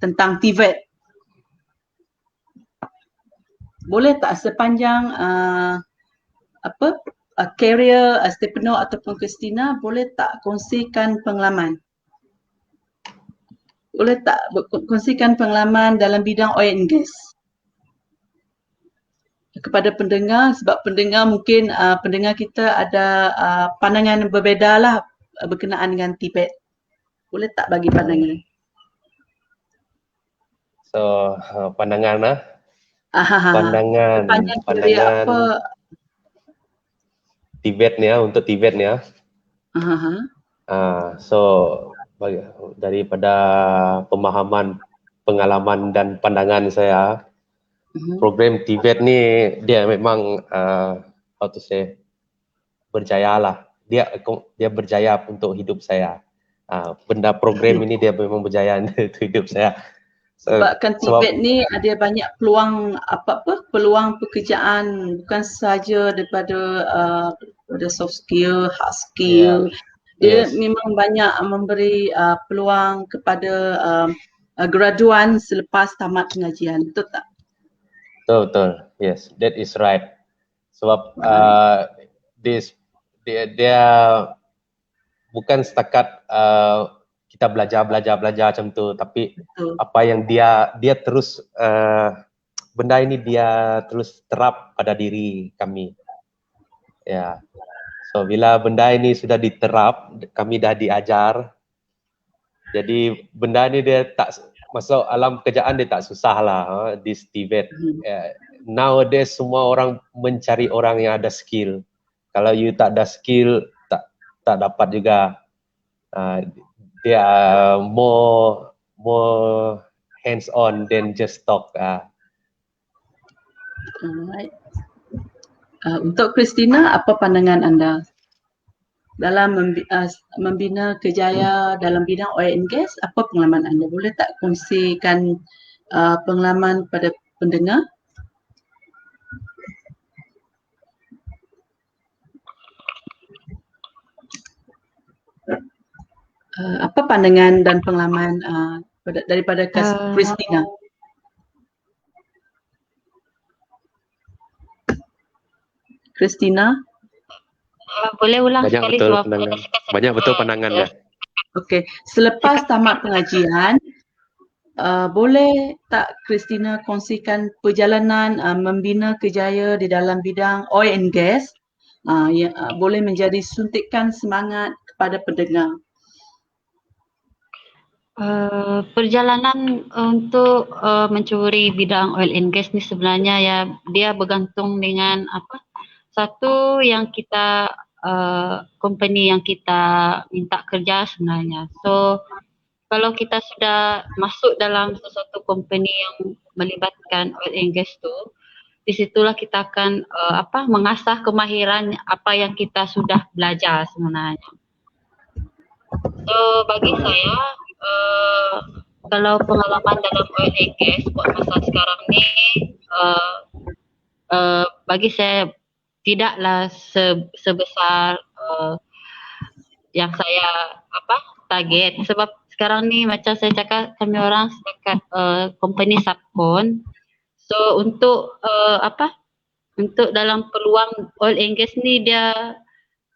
tentang TVET. Boleh tak sepanjang career Stefano ataupun Christina, boleh tak kongsikan pengalaman? Boleh tak kongsikan pengalaman dalam bidang oil and gas kepada pendengar, sebab pendengar mungkin pendengar kita ada pandangan berbeza lah berkenaan dengan TVET. Boleh tak bagi pandangan? So pandangan lah. Pandangan apa TVET ni ya, untuk TVET ni ya. So daripada pemahaman, pengalaman dan pandangan saya, program TVET ni dia memang how to say, berjaya lah. Dia berjaya untuk hidup saya. Benda program ini dia memang berjaya untuk hidup saya. Sebabkan TVET ni ada banyak peluang peluang pekerjaan, bukan sahaja daripada soft skill, hard skill. Dia memang banyak memberi peluang kepada graduan selepas tamat pengajian. Betul tak? Betul. Yes, that is right. Sebab dia bukan setakat kita belajar macam tu, tapi apa yang dia terus benda ini dia terus terap pada diri kami. Ya. So bila benda ini sudah diterap, kami dah diajar. Jadi benda ini dia tak masuk alam pekerjaan, dia tak susah lah di TVET. Nowadays semua orang mencari orang yang ada skill. Kalau you tak ada skill, tak dapat juga. Dia more hands on than just talk. Alright. Untuk Christina, apa pandangan anda dalam membina kerjaya dalam bidang oil and gas? Apa pengalaman anda? Boleh tak kongsikan pengalaman pada pendengar? Apa pandangan dan pengalaman daripada Christina? Christina? Boleh ulang Banyak sekali betul sebab pandangan. ada sekat-sekat. Banyak betul pandangannya. Okey, selepas tamat pengajian, boleh tak Christina kongsikan perjalanan membina kerjaya di dalam bidang oil and gas yang boleh menjadi suntikan semangat kepada pendengar? Perjalanan untuk mencuri bidang oil and gas ni sebenarnya ya dia bergantung dengan apa? Satu yang kita company yang kita minta kerja sebenarnya. So kalau kita sudah masuk dalam sesuatu company yang melibatkan oil and gas tu, di situlah kita akan mengasah kemahiran apa yang kita sudah belajar sebenarnya. So bagi saya kalau pengalaman dalam oil and gas buat masa sekarang ni bagi saya tidaklah sebesar yang saya target, sebab sekarang ni macam saya cakap kami orang setakat company subkon. So untuk untuk dalam peluang oil and gas ni dia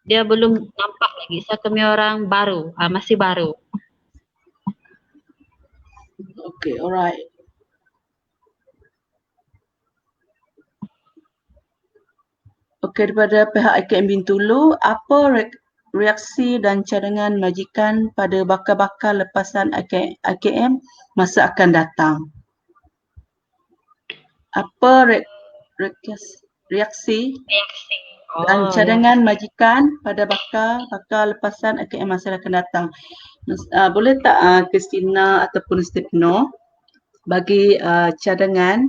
belum nampak lagi. So kami orang baru, masih baru. Okay, alright. Okay, daripada pihak IKM Bintulu, apa reaksi dan cadangan majikan pada bakal-bakal lepasan IKM masa akan datang? Apa reaksi dan cadangan majikan pada bakal lepasan IKM masa akan datang? Boleh tak Christina ataupun Stefano bagi cadangan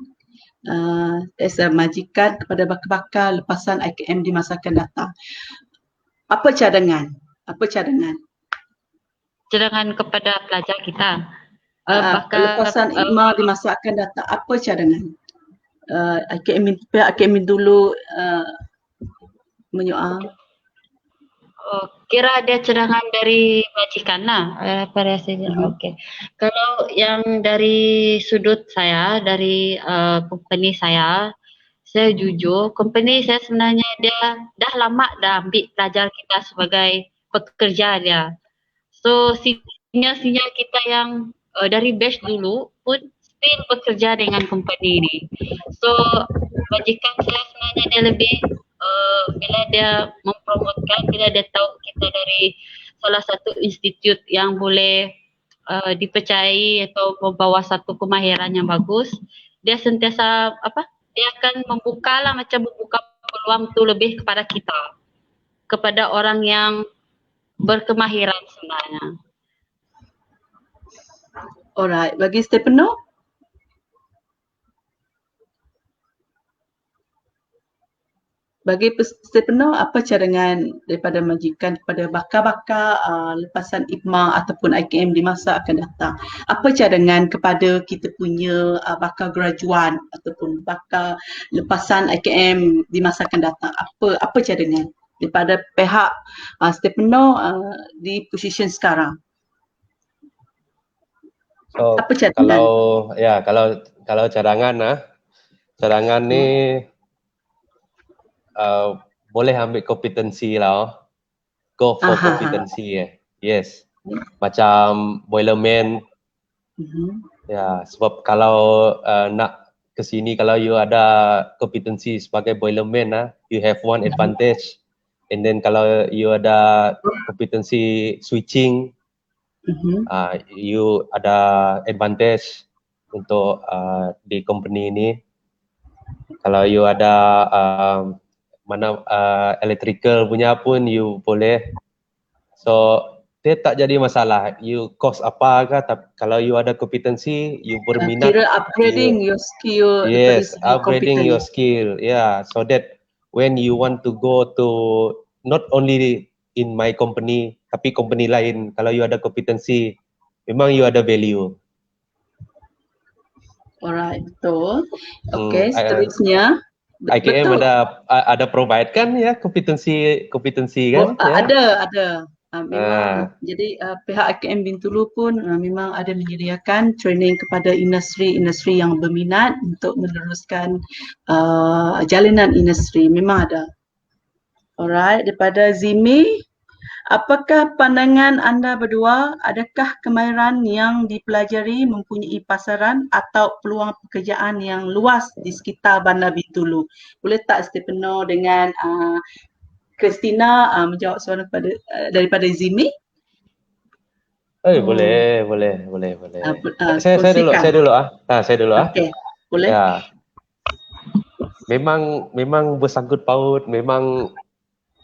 as a majikan kepada bakal lepasan IKM di masa akan datang? Apa cadangan? Cadangan kepada pelajar kita. Lepasan IKMA di masa akan datang, apa cadangan? Pihak IKM dulu menyoal. Kira ada cadangan dari majikan lah pada saya. Okey. Kalau yang dari sudut saya, dari company saya jujur, company saya sebenarnya dia dah lama dah ambil pelajar kita sebagai pekerja dia. So senior kita yang dari batch dulu pun still bekerja dengan company ni. So majikan saya sebenarnya dia lebih bila dia mempromotkan, bila dia tahu kita dari salah satu institut yang boleh dipercayai atau membawa satu kemahiran yang bagus, dia sentiasa dia akan membuka peluang tu lebih kepada kita, kepada orang yang berkemahiran sebenarnya. Alright, bagi Stefano? Bagi Stefano, apa cadangan daripada majikan kepada bakal-bakal lepasan IKMA ataupun IKM di masa akan datang? Apa cadangan kepada kita punya bakal graduan ataupun bakal lepasan IKM di masa akan datang? Apa cadangan daripada pihak Stefano di posisi sekarang? So, apa cadangan? Kalau cadangan ni boleh ambil kompetensi lah. Go for kompetensi Yes. Macam boilerman. Ya, sebab kalau nak ke sini, kalau you ada kompetensi sebagai boilerman you have one advantage. And then kalau you ada kompetensi switching, you ada advantage untuk di company ini. Kalau you ada electrical punya pun you boleh. So dia tak jadi masalah. You course apa ke, tapi kalau you ada kompetensi, you berminat. Kira upgrading your skill. Yes, upgrading your skill. Yeah, so that when you want to go to not only in my company, tapi company lain, kalau you ada kompetensi, memang you ada value. Alright, betul. Okay, seterusnya. IKM ada provide kan ya kompetensi kan? Ada. Memang jadi pihak IKM Bintulu pun memang ada menyediakan training kepada industri-industri yang berminat untuk meneruskan jalinan industri. Memang ada. Alright, daripada Zimi, apakah pandangan anda berdua? Adakah kemahiran yang dipelajari mempunyai pasaran atau peluang pekerjaan yang luas di sekitar Bandar Bintulu? Boleh tak Stefano dengan Christina menjawab soalan daripada Zimi? Boleh. Saya dulu. Saya dulu. Okey, boleh. Ya. Memang bersangkut paut, memang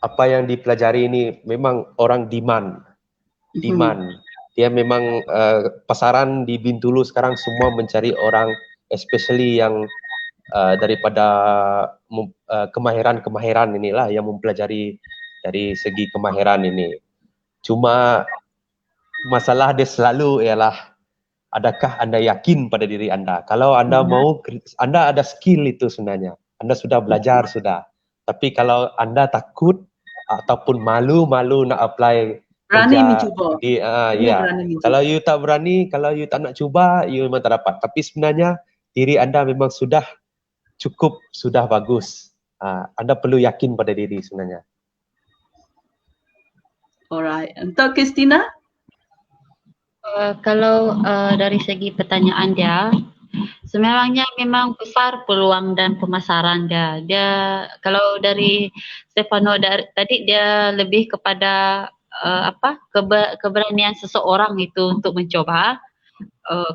apa yang dipelajari ini memang orang demand. Dia memang pasaran di Bintulu sekarang semua mencari orang, especially yang daripada kemahiran inilah yang mempelajari dari segi kemahiran ini. Cuma masalah dia selalu ialah adakah anda yakin pada diri anda? Kalau anda mau, anda ada skill itu sebenarnya. Anda sudah belajar sudah. Tapi kalau anda takut ataupun malu nak apply berani kerja mencuba. Kalau you tak berani, kalau you tak nak cuba, you memang tak dapat. Tapi sebenarnya diri anda memang sudah cukup, sudah bagus. Anda perlu yakin pada diri sebenarnya. Alright. Untuk Christina? Kalau dari segi pertanyaan dia, sebenarnya memang besar peluang dan pemasaran dia. Kalau dari Stefano tadi dia lebih kepada keberanian seseorang itu untuk mencoba.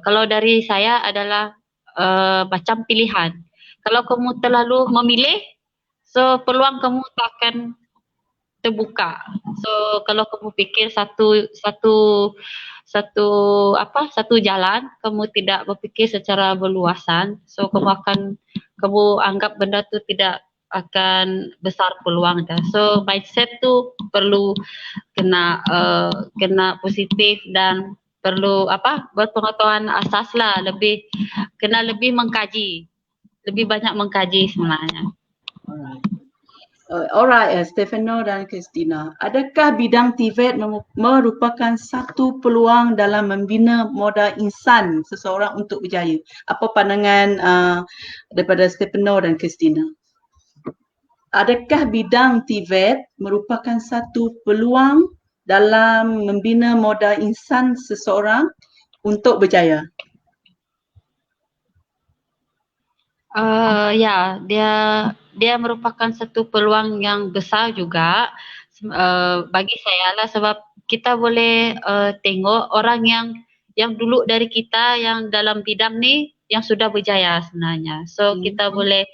Kalau dari saya adalah macam pilihan. Kalau kamu terlalu memilih, so peluang kamu tak akan terbuka. So kalau kamu fikir satu jalan, kamu tidak berfikir secara berluasan, so kamu anggap benda tu tidak akan besar peluang dah. So mindset tu perlu kena positif dan perlu berpengetahuan asas lah, kena lebih mengkaji, lebih banyak mengkaji sebenarnya. Alright, Stefano dan Christina. Adakah bidang TVET merupakan satu peluang dalam membina modal insan seseorang untuk berjaya? Apa pandangan daripada Stefano dan Christina? Adakah bidang TVET merupakan satu peluang dalam membina modal insan seseorang untuk berjaya? Dia merupakan satu peluang yang besar juga bagi saya lah, sebab kita boleh tengok orang yang dulu dari kita yang dalam bidang ni yang sudah berjaya sebenarnya. So kita boleh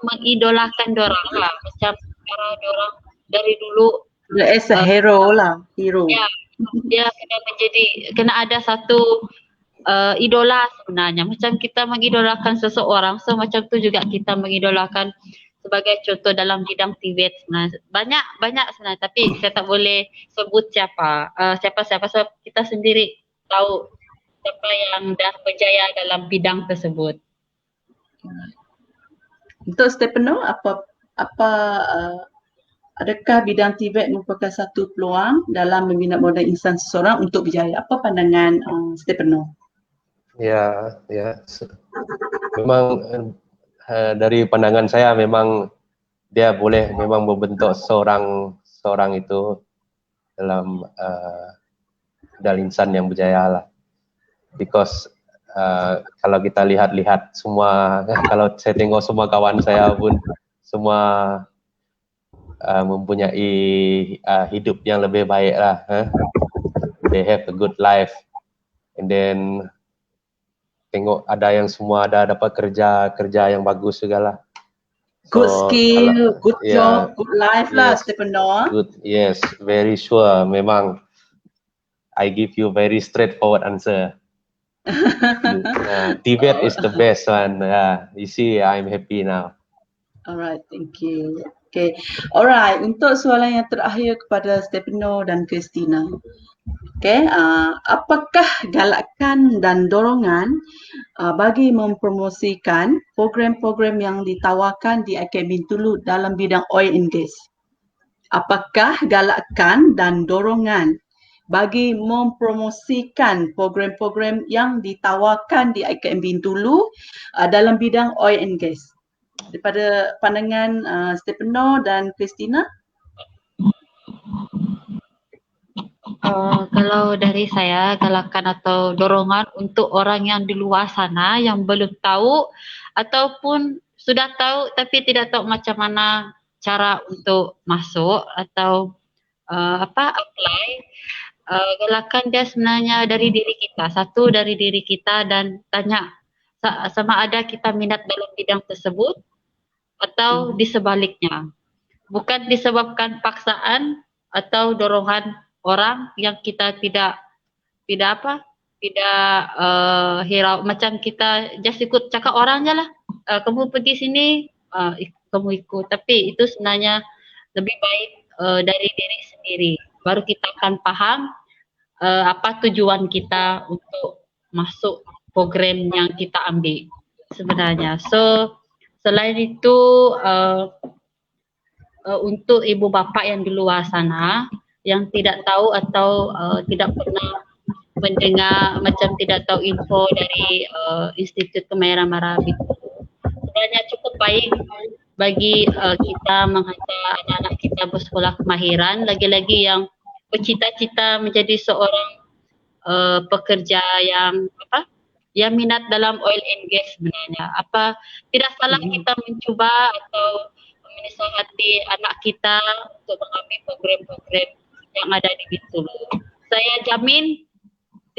mengidolakan dorang lah, macam cara dorang dari dulu. As a hero lah, hero. Ya, dia kena ada satu idola sebenarnya. Macam kita mengidolakan seseorang, so macam tu juga kita mengidolakan sebagai contoh dalam bidang TVET sebenarnya. Banyak sebenarnya, tapi saya tak boleh sebut siapa sebab kita sendiri tahu siapa yang dah berjaya dalam bidang tersebut. Untuk Stefano, adakah bidang TVET merupakan satu peluang dalam membina modal insan seseorang untuk berjaya? Apa pandangan Stefano? Ya. Memang dari pandangan saya memang dia boleh memang membentuk seorang itu dalam modal insan yang berjaya lah. Because kalau kita lihat semua, kalau saya tengok semua kawan saya pun semua mempunyai hidup yang lebih baik lah. They have a good life, and then tengok ada yang semua ada dapat kerja yang bagus segala. Good skill, good job, good life lah, Stefano. Good, yes, very sure. Memang I give you very straightforward answer. TVET is the best one. You see, I'm happy now. Alright, thank you. Okay, alright. Untuk soalan yang terakhir kepada Stefano dan Christina. Okay, apakah galakan dan dorongan bagi mempromosikan program-program yang ditawarkan di IKM Bintulu dalam bidang oil and gas? apakah galakan dan dorongan bagi mempromosikan program-program yang ditawarkan di IKM Bintulu dalam bidang oil and gas? Daripada pandangan Stefano dan Christina. Kalau dari saya, galakan atau dorongan untuk orang yang di luar sana yang belum tahu ataupun sudah tahu tapi tidak tahu macam mana cara untuk masuk atau apply. Galakan dia sebenarnya dari diri kita, satu dari diri kita, dan tanya sama ada kita minat dalam bidang tersebut atau di sebaliknya. Bukan disebabkan paksaan atau dorongan orang yang kita tidak hirau, macam kita just ikut cakap orang je lah, kamu pergi sini, kamu ikut, tapi itu sebenarnya lebih baik dari diri sendiri, baru kita akan paham apa tujuan kita untuk masuk program yang kita ambil sebenarnya. So selain itu untuk ibu bapa yang di luar sana yang tidak tahu atau tidak pernah mendengar, macam tidak tahu info dari Institut Kemahiran Mara Bintulu, sebenarnya cukup baik bagi kita menghantar anak-anak kita bersekolah kemahiran, lagi-lagi yang bercita-cita menjadi seorang pekerja yang yang minat dalam oil and gas sebenarnya. Tidak salah kita mencuba atau menasihati anak kita untuk mengambil program-program yang ada di Bintulu. Saya jamin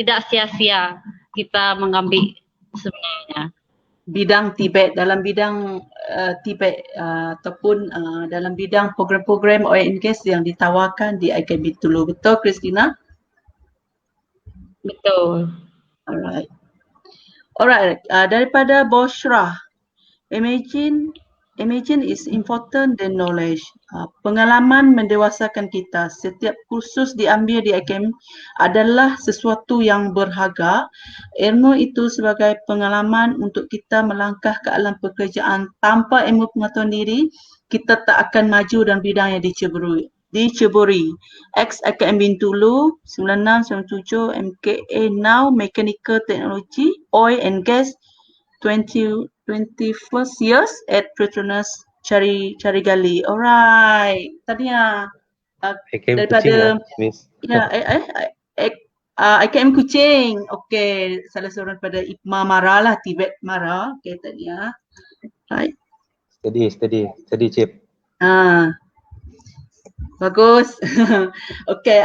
tidak sia-sia kita mengambil sebenarnya. Bidang Tibet, dalam bidang Tibet ataupun dalam bidang program-program oil and gas yang ditawarkan di IKM Bintulu. Betul, Christina? Betul. Alright. Daripada Boshra, imagine is important than knowledge. Pengalaman mendewasakan kita. Setiap kursus diambil di IKM adalah sesuatu yang berharga. Ilmu itu sebagai pengalaman untuk kita melangkah ke alam pekerjaan. Tanpa ilmu pengetahuan diri, kita tak akan maju dalam bidang yang diceburi. Ex IKM Bintulu 9697 MKA now Mechanical Technology Oil and Gas 21st years at Petronas Carigali. Alright. Tania daripada IKM Kuching. Okey, salah seorang daripada IPMA Mara lah, Tibet Mara. Okey, Tania. Right. Steady Cip. Bagus. Okey,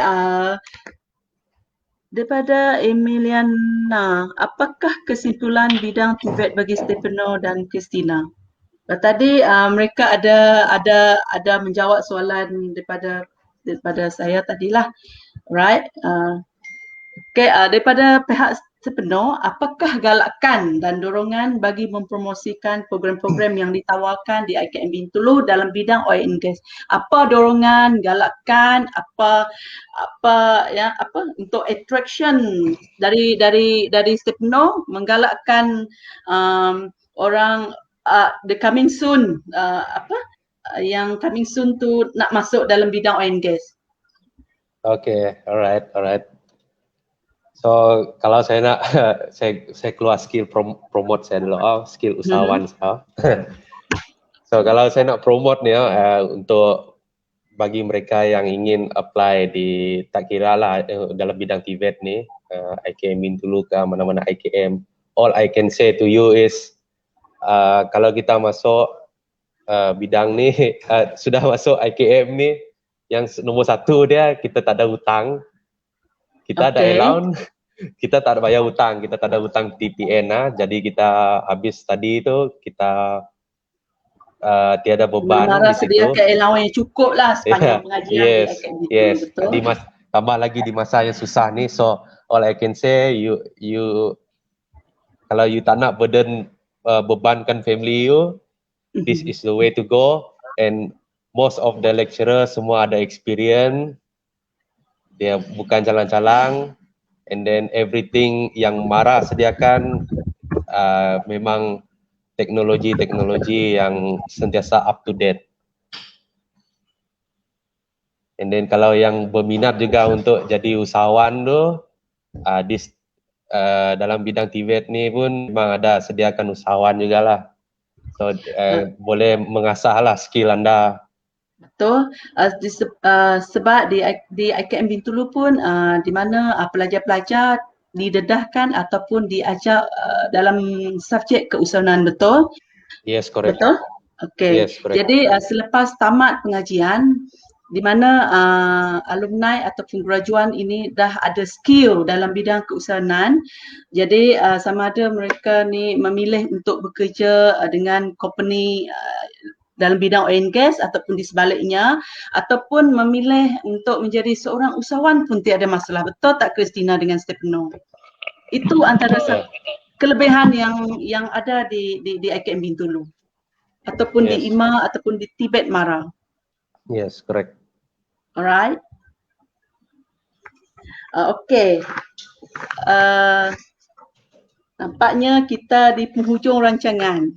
daripada Emiliana, apakah kesimpulan bidang Tibet bagi Stefano dan Christina? Tadi mereka ada menjawab soalan daripada saya tadilah, right? Okey, daripada pihak Stefano, apakah galakan dan dorongan bagi mempromosikan program-program yang ditawarkan di IKM Bintulu dalam bidang oil and gas? Apa dorongan, galakan, apa untuk attraction dari Stefano menggalakkan orang the coming soon yang coming soon tu nak masuk dalam bidang oil and gas? Okay, alright. So kalau saya nak saya keluar skill promote saya dulu, skill usahawan saya. So kalau saya nak promote ni untuk bagi mereka yang ingin apply di, tak kira lah dalam bidang TVET ni, IKM Bintulu ke mana-mana IKM, all I can say to you is kalau kita masuk bidang ni, sudah masuk IKM ni, yang nombor satu dia kita tak ada hutang. Kita ada allowance, kita tak ada bayar hutang, kita tak ada hutang TPN jadi kita habis tadi tu kita tiada beban di situ. Sediakan allowance yang cukup lah sepanjang pengajian. Yes. Tambah lagi di masa yang susah ni, so all I can say you kalau you tak nak bebankan family you, this is the way to go. And most of the lecturer semua ada experience. Dia bukan calang-calang, and then everything yang Mara sediakan memang teknologi yang sentiasa up to date. And then kalau yang berminat juga untuk jadi usahawan tu, dalam bidang TVET ni pun memang ada sediakan usahawan jugalah. So boleh mengasah lah skill anda. Betul. Sebab di IKM Bintulu pun di mana pelajar-pelajar didedahkan ataupun diajar dalam subjek keusahawanan, betul? Yes, correct. Betul? Okey. Yes, correct. Jadi selepas tamat pengajian, di mana alumni ataupun graduan ini dah ada skill dalam bidang keusahawanan, jadi sama ada mereka ni memilih untuk bekerja dengan company dalam bidang oil and gas ataupun di sebaliknya, ataupun memilih untuk menjadi seorang usahawan pun tiada masalah. Betul tak Christina dengan Stefano? Itu antara kelebihan yang ada di IKM Bintulu ataupun di IMA ataupun di TVET Mara. Yes, correct. Alright. Okay. Nampaknya kita di penghujung rancangan.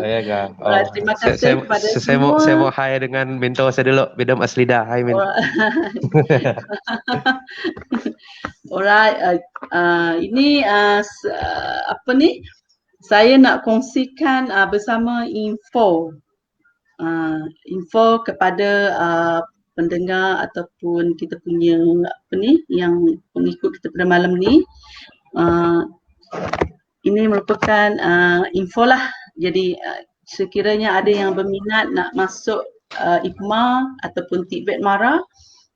Ya kan. Terima kasih kepada semua. Saya mau hai dengan mentor saya dulu, Madam Aslida. Hai mentor. Alright. Ini apa ni? Saya nak kongsikan bersama info kepada pendengar ataupun kita punya apa ni yang pengikut kita pada malam ni. Ini merupakan info lah. Jadi sekiranya ada yang berminat nak masuk IPMA ataupun TVET Mara,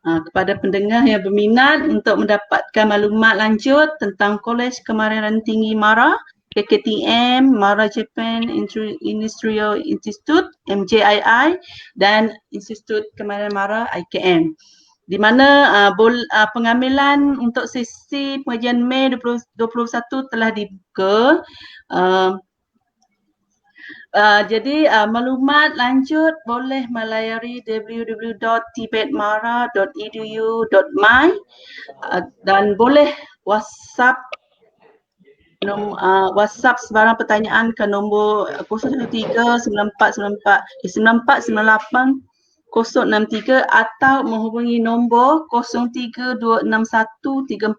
kepada pendengar yang berminat untuk mendapatkan maklumat lanjut tentang Kolej Kemahiran Tinggi Mara, KKTM, Mara Japan Industrial Institute, MJII, dan Institut Kemahiran Mara, IKM. Di mana pengambilan untuk sesi pengajian Mei 2021 telah dibuka. Jadi maklumat lanjut boleh melayari www.tibetmara.edu.my dan boleh WhatsApp sebarang pertanyaan ke nombor 013-9498-063 atau menghubungi nombor 0326134589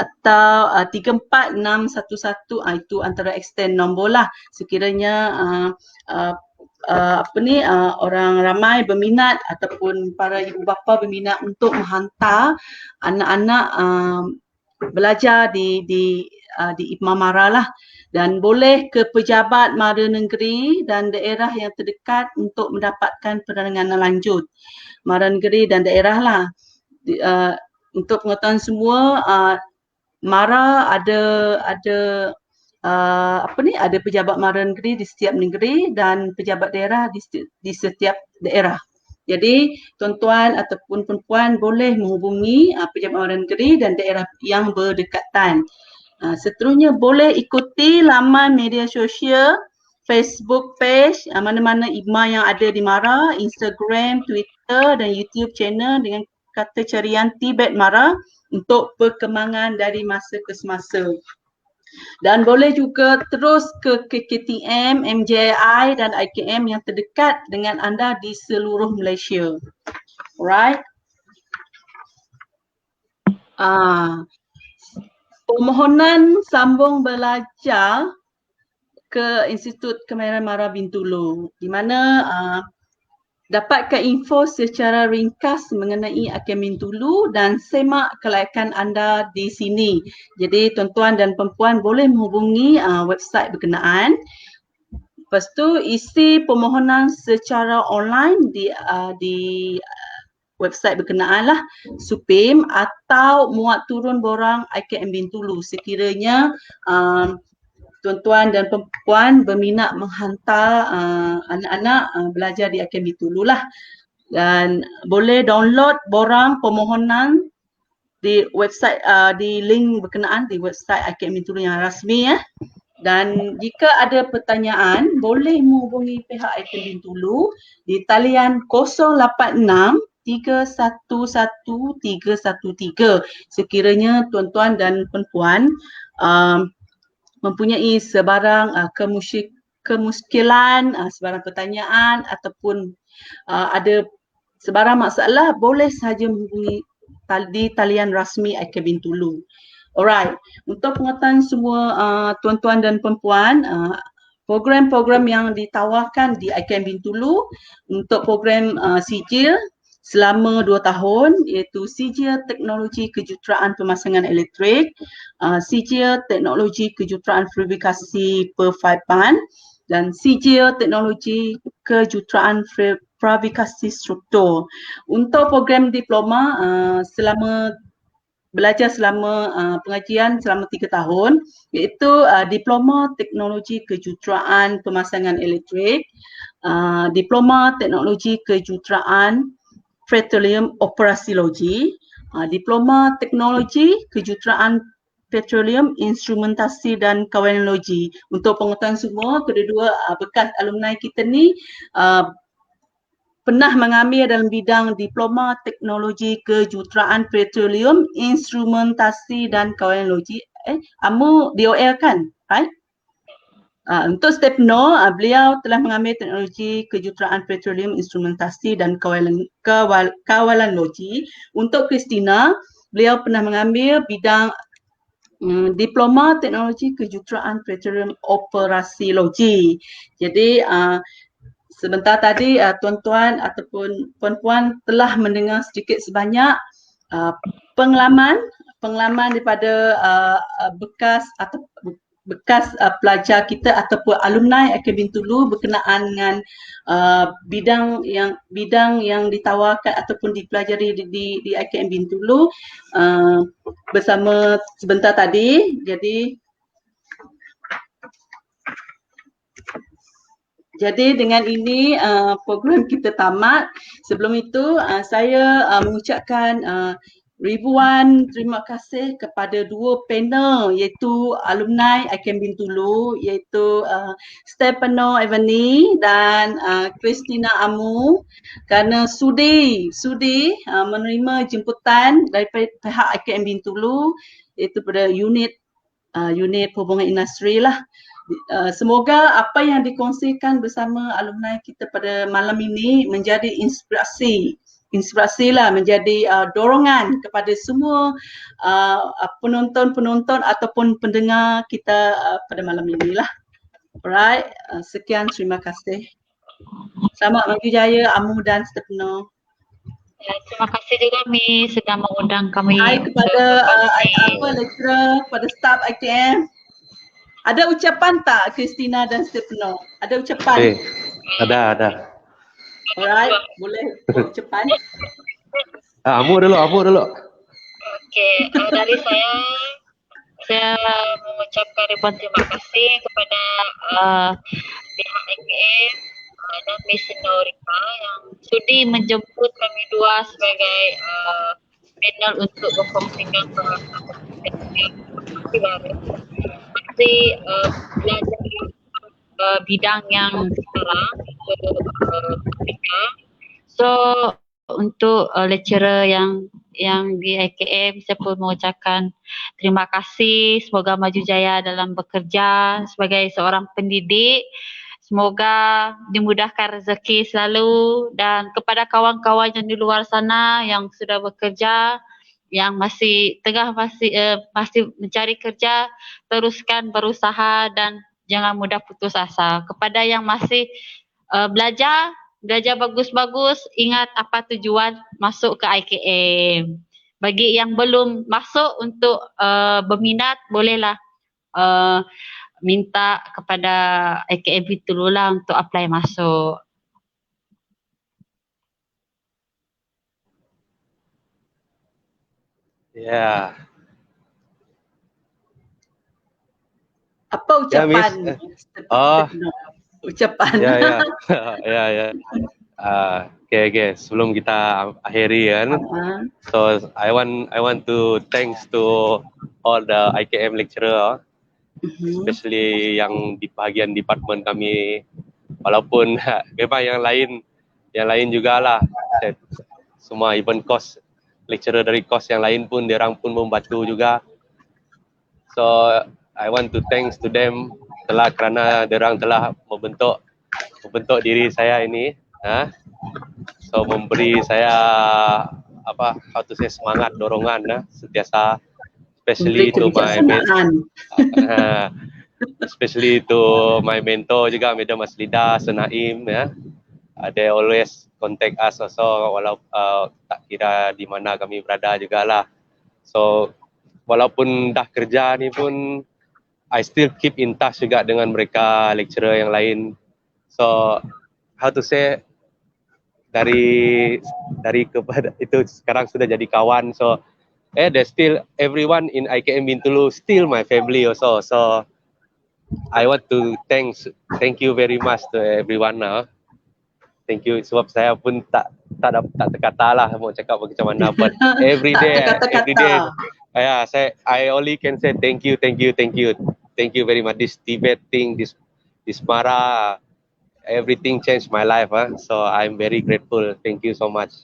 atau 34611. Itu antara extend nombor lah. Sekiranya orang ramai berminat ataupun para ibu bapa berminat untuk menghantar anak-anak belajar di IPMA Mara lah, dan boleh ke pejabat Mara Negeri dan daerah yang terdekat untuk mendapatkan penanganan lanjut. Mara Negeri dan daerah lah. Untuk pengetahuan semua, Mara ada pejabat Mara Negeri di setiap negeri dan pejabat daerah di setiap daerah. Jadi tuan-tuan ataupun perempuan boleh menghubungi pejabat Mara Negeri dan daerah yang berdekatan. Seterusnya boleh ikuti laman media sosial, Facebook page, mana-mana IPMA yang ada di Mara, Instagram, Twitter dan YouTube channel dengan kata carian TVET Mara untuk perkembangan dari masa ke semasa. Dan boleh juga terus ke KKTM, MJI dan IKM yang terdekat dengan anda di seluruh Malaysia. Alright. Permohonan sambung belajar ke Institut Kemahiran Mara Bintulu, di mana dapatkan info secara ringkas mengenai IKM Bintulu dan semak kelayakan anda di sini. Jadi tuan-tuan dan perempuan boleh menghubungi website berkenaan. Lepas tu isi permohonan secara online di website berkenaan lah, SUPIM, atau muat turun borang IKM Bintulu sekiranya tuan-tuan dan perempuan berminat menghantar anak-anak belajar di IKM Bintulu lah. Dan boleh download borang permohonan di website, di link berkenaan di website IKM Bintulu yang rasmi . Dan jika ada pertanyaan, boleh menghubungi pihak IKM Bintulu di talian 086-311-313 sekiranya tuan-tuan dan perempuan mempunyai sebarang kemuskilan, sebarang pertanyaan ataupun ada sebarang masalah boleh sahaja menghubungi di talian rasmi IKEM Bintulu. Alright, untuk pengetahuan semua tuan-tuan dan perempuan, program-program yang ditawarkan di IKEM Bintulu untuk program sijil selama 2 tahun iaitu sijil teknologi kejuruteraan pemasangan elektrik, sijil teknologi kejuruteraan verifikasi perfaipan dan sijil teknologi kejuruteraan verifikasi struktur. Untuk program diploma selama belajar selama pengajian selama 3 tahun iaitu diploma teknologi kejuruteraan pemasangan elektrik, diploma teknologi kejuruteraan petroleum operasilogi, diploma teknologi kejuruteraan petroleum instrumentasi dan kawalanlogi. Untuk pengetahuan semua, kedua-dua bekas alumni kita ni pernah mengambil dalam bidang diploma teknologi kejuruteraan petroleum instrumentasi dan kawalanlogi. Amu DOL kan? Right? Untuk Stefano, beliau telah mengambil teknologi kejuruteraan petroleum instrumentasi dan kawalanlogi. Untuk Christina, beliau pernah mengambil bidang diploma teknologi kejuruteraan petroleum operasilogi. Jadi sebentar tadi tuan-tuan ataupun puan-puan telah mendengar sedikit sebanyak pengalaman daripada bekas pelajar kita ataupun alumni IKEM Bintulu berkenaan dengan bidang yang ditawarkan ataupun dipelajari di IKEM Bintulu bersama sebentar tadi. Jadi dengan ini program kita tamat. Sebelum itu saya mengucapkan ribuan terima kasih kepada 2 panel iaitu alumni IKEM Bintulu iaitu Stefano Evani dan Christina Amu kerana sudi menerima jemputan daripada pihak IKEM Bintulu iaitu pada unit perhubungan industri lah. Semoga apa yang dikongsikan bersama alumni kita pada malam ini menjadi inspirasi lah, menjadi dorongan kepada semua penonton ataupun pendengar kita pada malam ini lah. Alright, sekian, terima kasih. Selamat maju jaya Amu dan Stefano. Ya, terima kasih juga Mi sudah mengundang kami. Hai kepada lecturer, kepada staff IKM. Ada ucapan tak Christina dan Stefano? Ada ucapan? Ada. Alright, boleh ucapan. Amu dulu. Okey, dari saya mengucapkan ribuan terima kasih kepada pihak IKM dan Miss Norika yang sudi menjemput kami dua sebagai panel untuk berkongsikan belajar bidang yang sekarang so untuk lecturer yang di IKM, saya pun mengucapkan terima kasih. Semoga maju jaya dalam bekerja sebagai seorang pendidik. Semoga dimudahkan rezeki selalu, dan kepada kawan-kawan yang di luar sana yang sudah bekerja, yang masih mencari kerja, teruskan berusaha dan jangan mudah putus asa. Kepada yang masih belajar bagus-bagus, ingat apa tujuan masuk ke IKM. Bagi yang belum masuk untuk berminat, bolehlah minta kepada IKM Bintulu lah untuk apply masuk. Ya. Apa ucapan? Ucapan. Ya. Okay. Sebelum kita akhiri kan, so I want to thanks to all the IKM lecturer, especially yang di bahagian department kami. Walaupun memang yang lain jugalah, semua even course lecturer dari course yang lain pun diorang pun membantu juga. So I want to thanks to them kerana diorang telah membentuk diri saya ini. So memberi saya how to say, semangat, dorongan sentiasa, especially to my especially to my mentor juga, Madam Aslida Senaim ya. They always contact us also, walau tak kira di mana kami berada juga lah. So walaupun dah kerja ni pun, I still keep in touch juga dengan mereka, lecturer yang lain. So how to say, dari kepada itu sekarang sudah jadi kawan. So there's still everyone in IKM Bintulu still my family also. So I want to thank you very much to everyone now. Thank you, sebab saya pun tak terkata lah mau cakap macam mana, but every day I only can say thank you very much. This Tibet thing, this Mara, everything changed my life, so I'm very grateful. Thank you so much.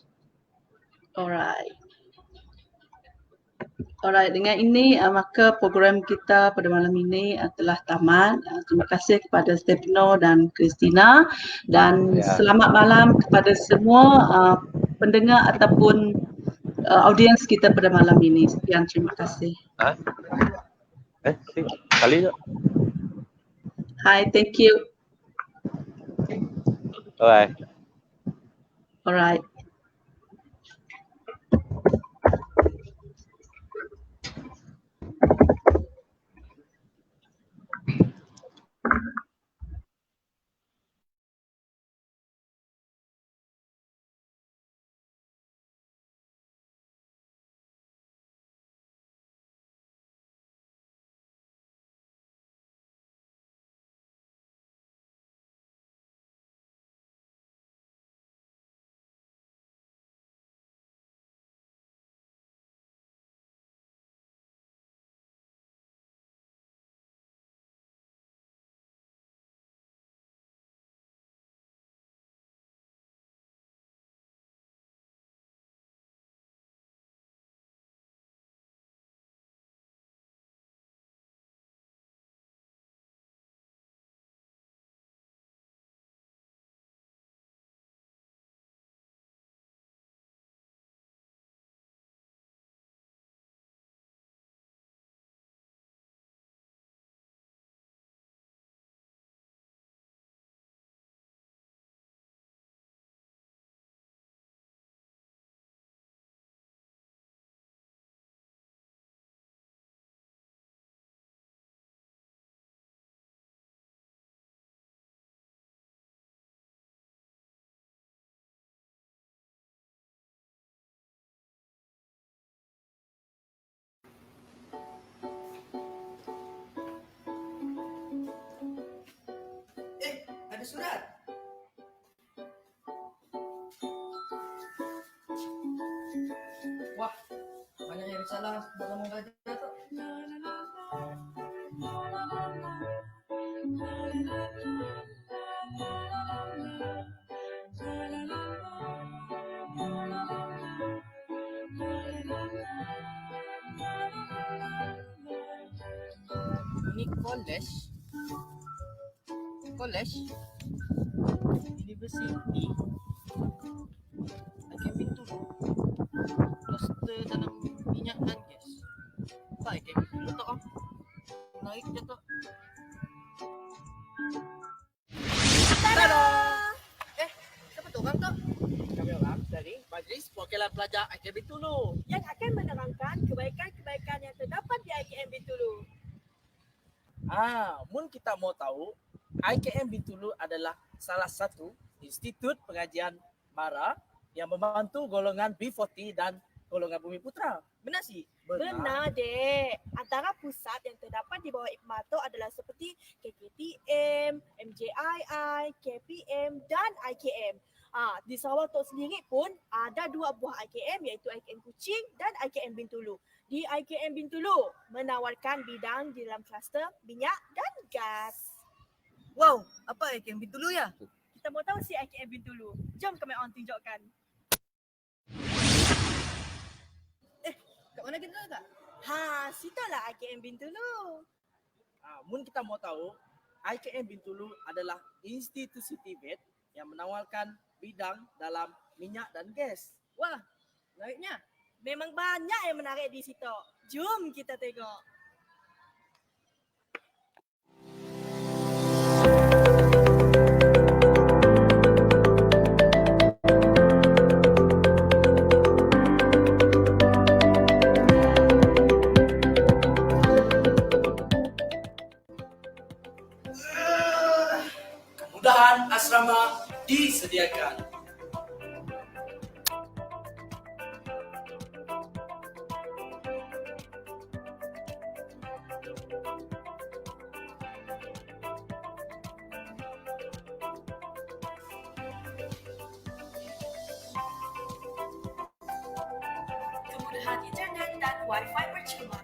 Alright, dengan ini maka program kita pada malam ini telah tamat. Terima kasih kepada Stefano dan Christina, dan selamat malam kepada semua pendengar ataupun audiens kita pada malam ini. Sekian, terima kasih. Kali je. Hi, thank you. Bye. Alright. Ada surat. Wah, banyak yang salah dalam mengajar tu. Ini college university IKM Bintulu cluster dalam minyak dan gas. Apa IKM Bintulu tu? Menarik je tu. Tada! Siapa tu orang tu? Kami orang dari Majlis Perwakilan Pelajar IKM Bintulu yang akan menerangkan kebaikan-kebaikan yang terdapat di IKM Bintulu. Mun kita mau tahu, IKM Bintulu adalah salah satu institut pengajian MARA yang membantu golongan B40 dan golongan Bumi Putra. Benar sih? Benar, Dek. Antara pusat yang terdapat di bawah IKMATO adalah seperti KKTM, MJII, KPM dan IKM. Di Sarawak Tok sendiri pun ada 2 buah IKM, iaitu IKM Kuching dan IKM Bintulu. Di IKM Bintulu menawarkan bidang di dalam kluster minyak dan gas. Wow, apa IKM Bintulu ya? Kita mau tahu si IKM Bintulu. Jom kami orang tunjukkan. Kat mana kita tahu tak? Situlah IKM Bintulu. Mun kita mau tahu, IKM Bintulu adalah institusi Tibet yang menawarkan bidang dalam minyak dan gas. Wah, Menariknya. memang banyak yang menarik di situ. Jom kita tengok. Kemudahan asrama disediakan. Kemudahan internet dan wifi percuma.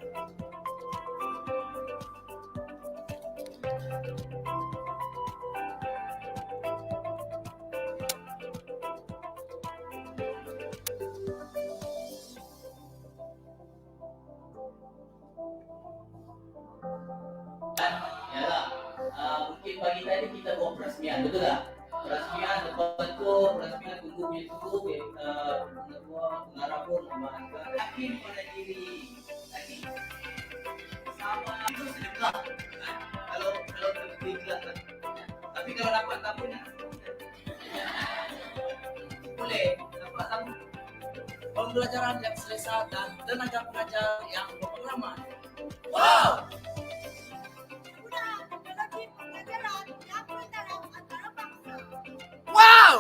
Yalah, mungkin pagi tadi kita buat perasmian, betul tak? Perasmian, lepas tu perasmian tunggu pengetua, pengarah pun amankan. Yakin pada diri, yakin sama itu sedekah. Kalau tidak, tapi kalau dapat tabungan, boleh dapat tabung. Pembelajaran yang selesa dan tenaga pengajar yang berpengalaman. Wow! Kemudahan teknologi pengajaran yang bertaraf antara bangsa. Wow!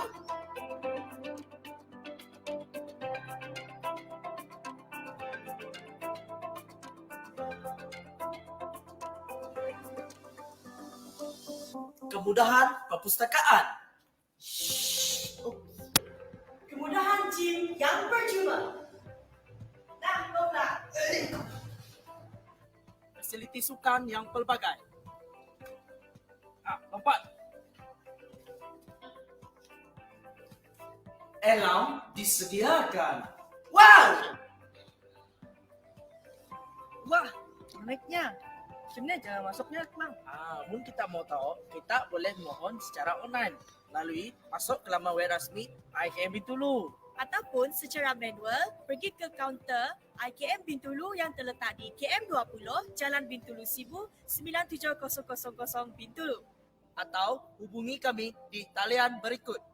Kemudahan perpustakaan. Kemudahan gym yang percuma. Nah, baiklah. Fasiliti sukan yang pelbagai. Lompat. Alam disediakan. Wow! Wah, menariknya. Macam mana cara masuknya, Bang? Mungkin kita mau tahu, kita boleh mohon secara online melalui masuk ke laman web rasmi IKM Bintulu. Ataupun secara manual, pergi ke kaunter IKM Bintulu yang terletak di KM 20, Jalan Bintulu Sibu, 97000 Bintulu. Atau hubungi kami di talian berikut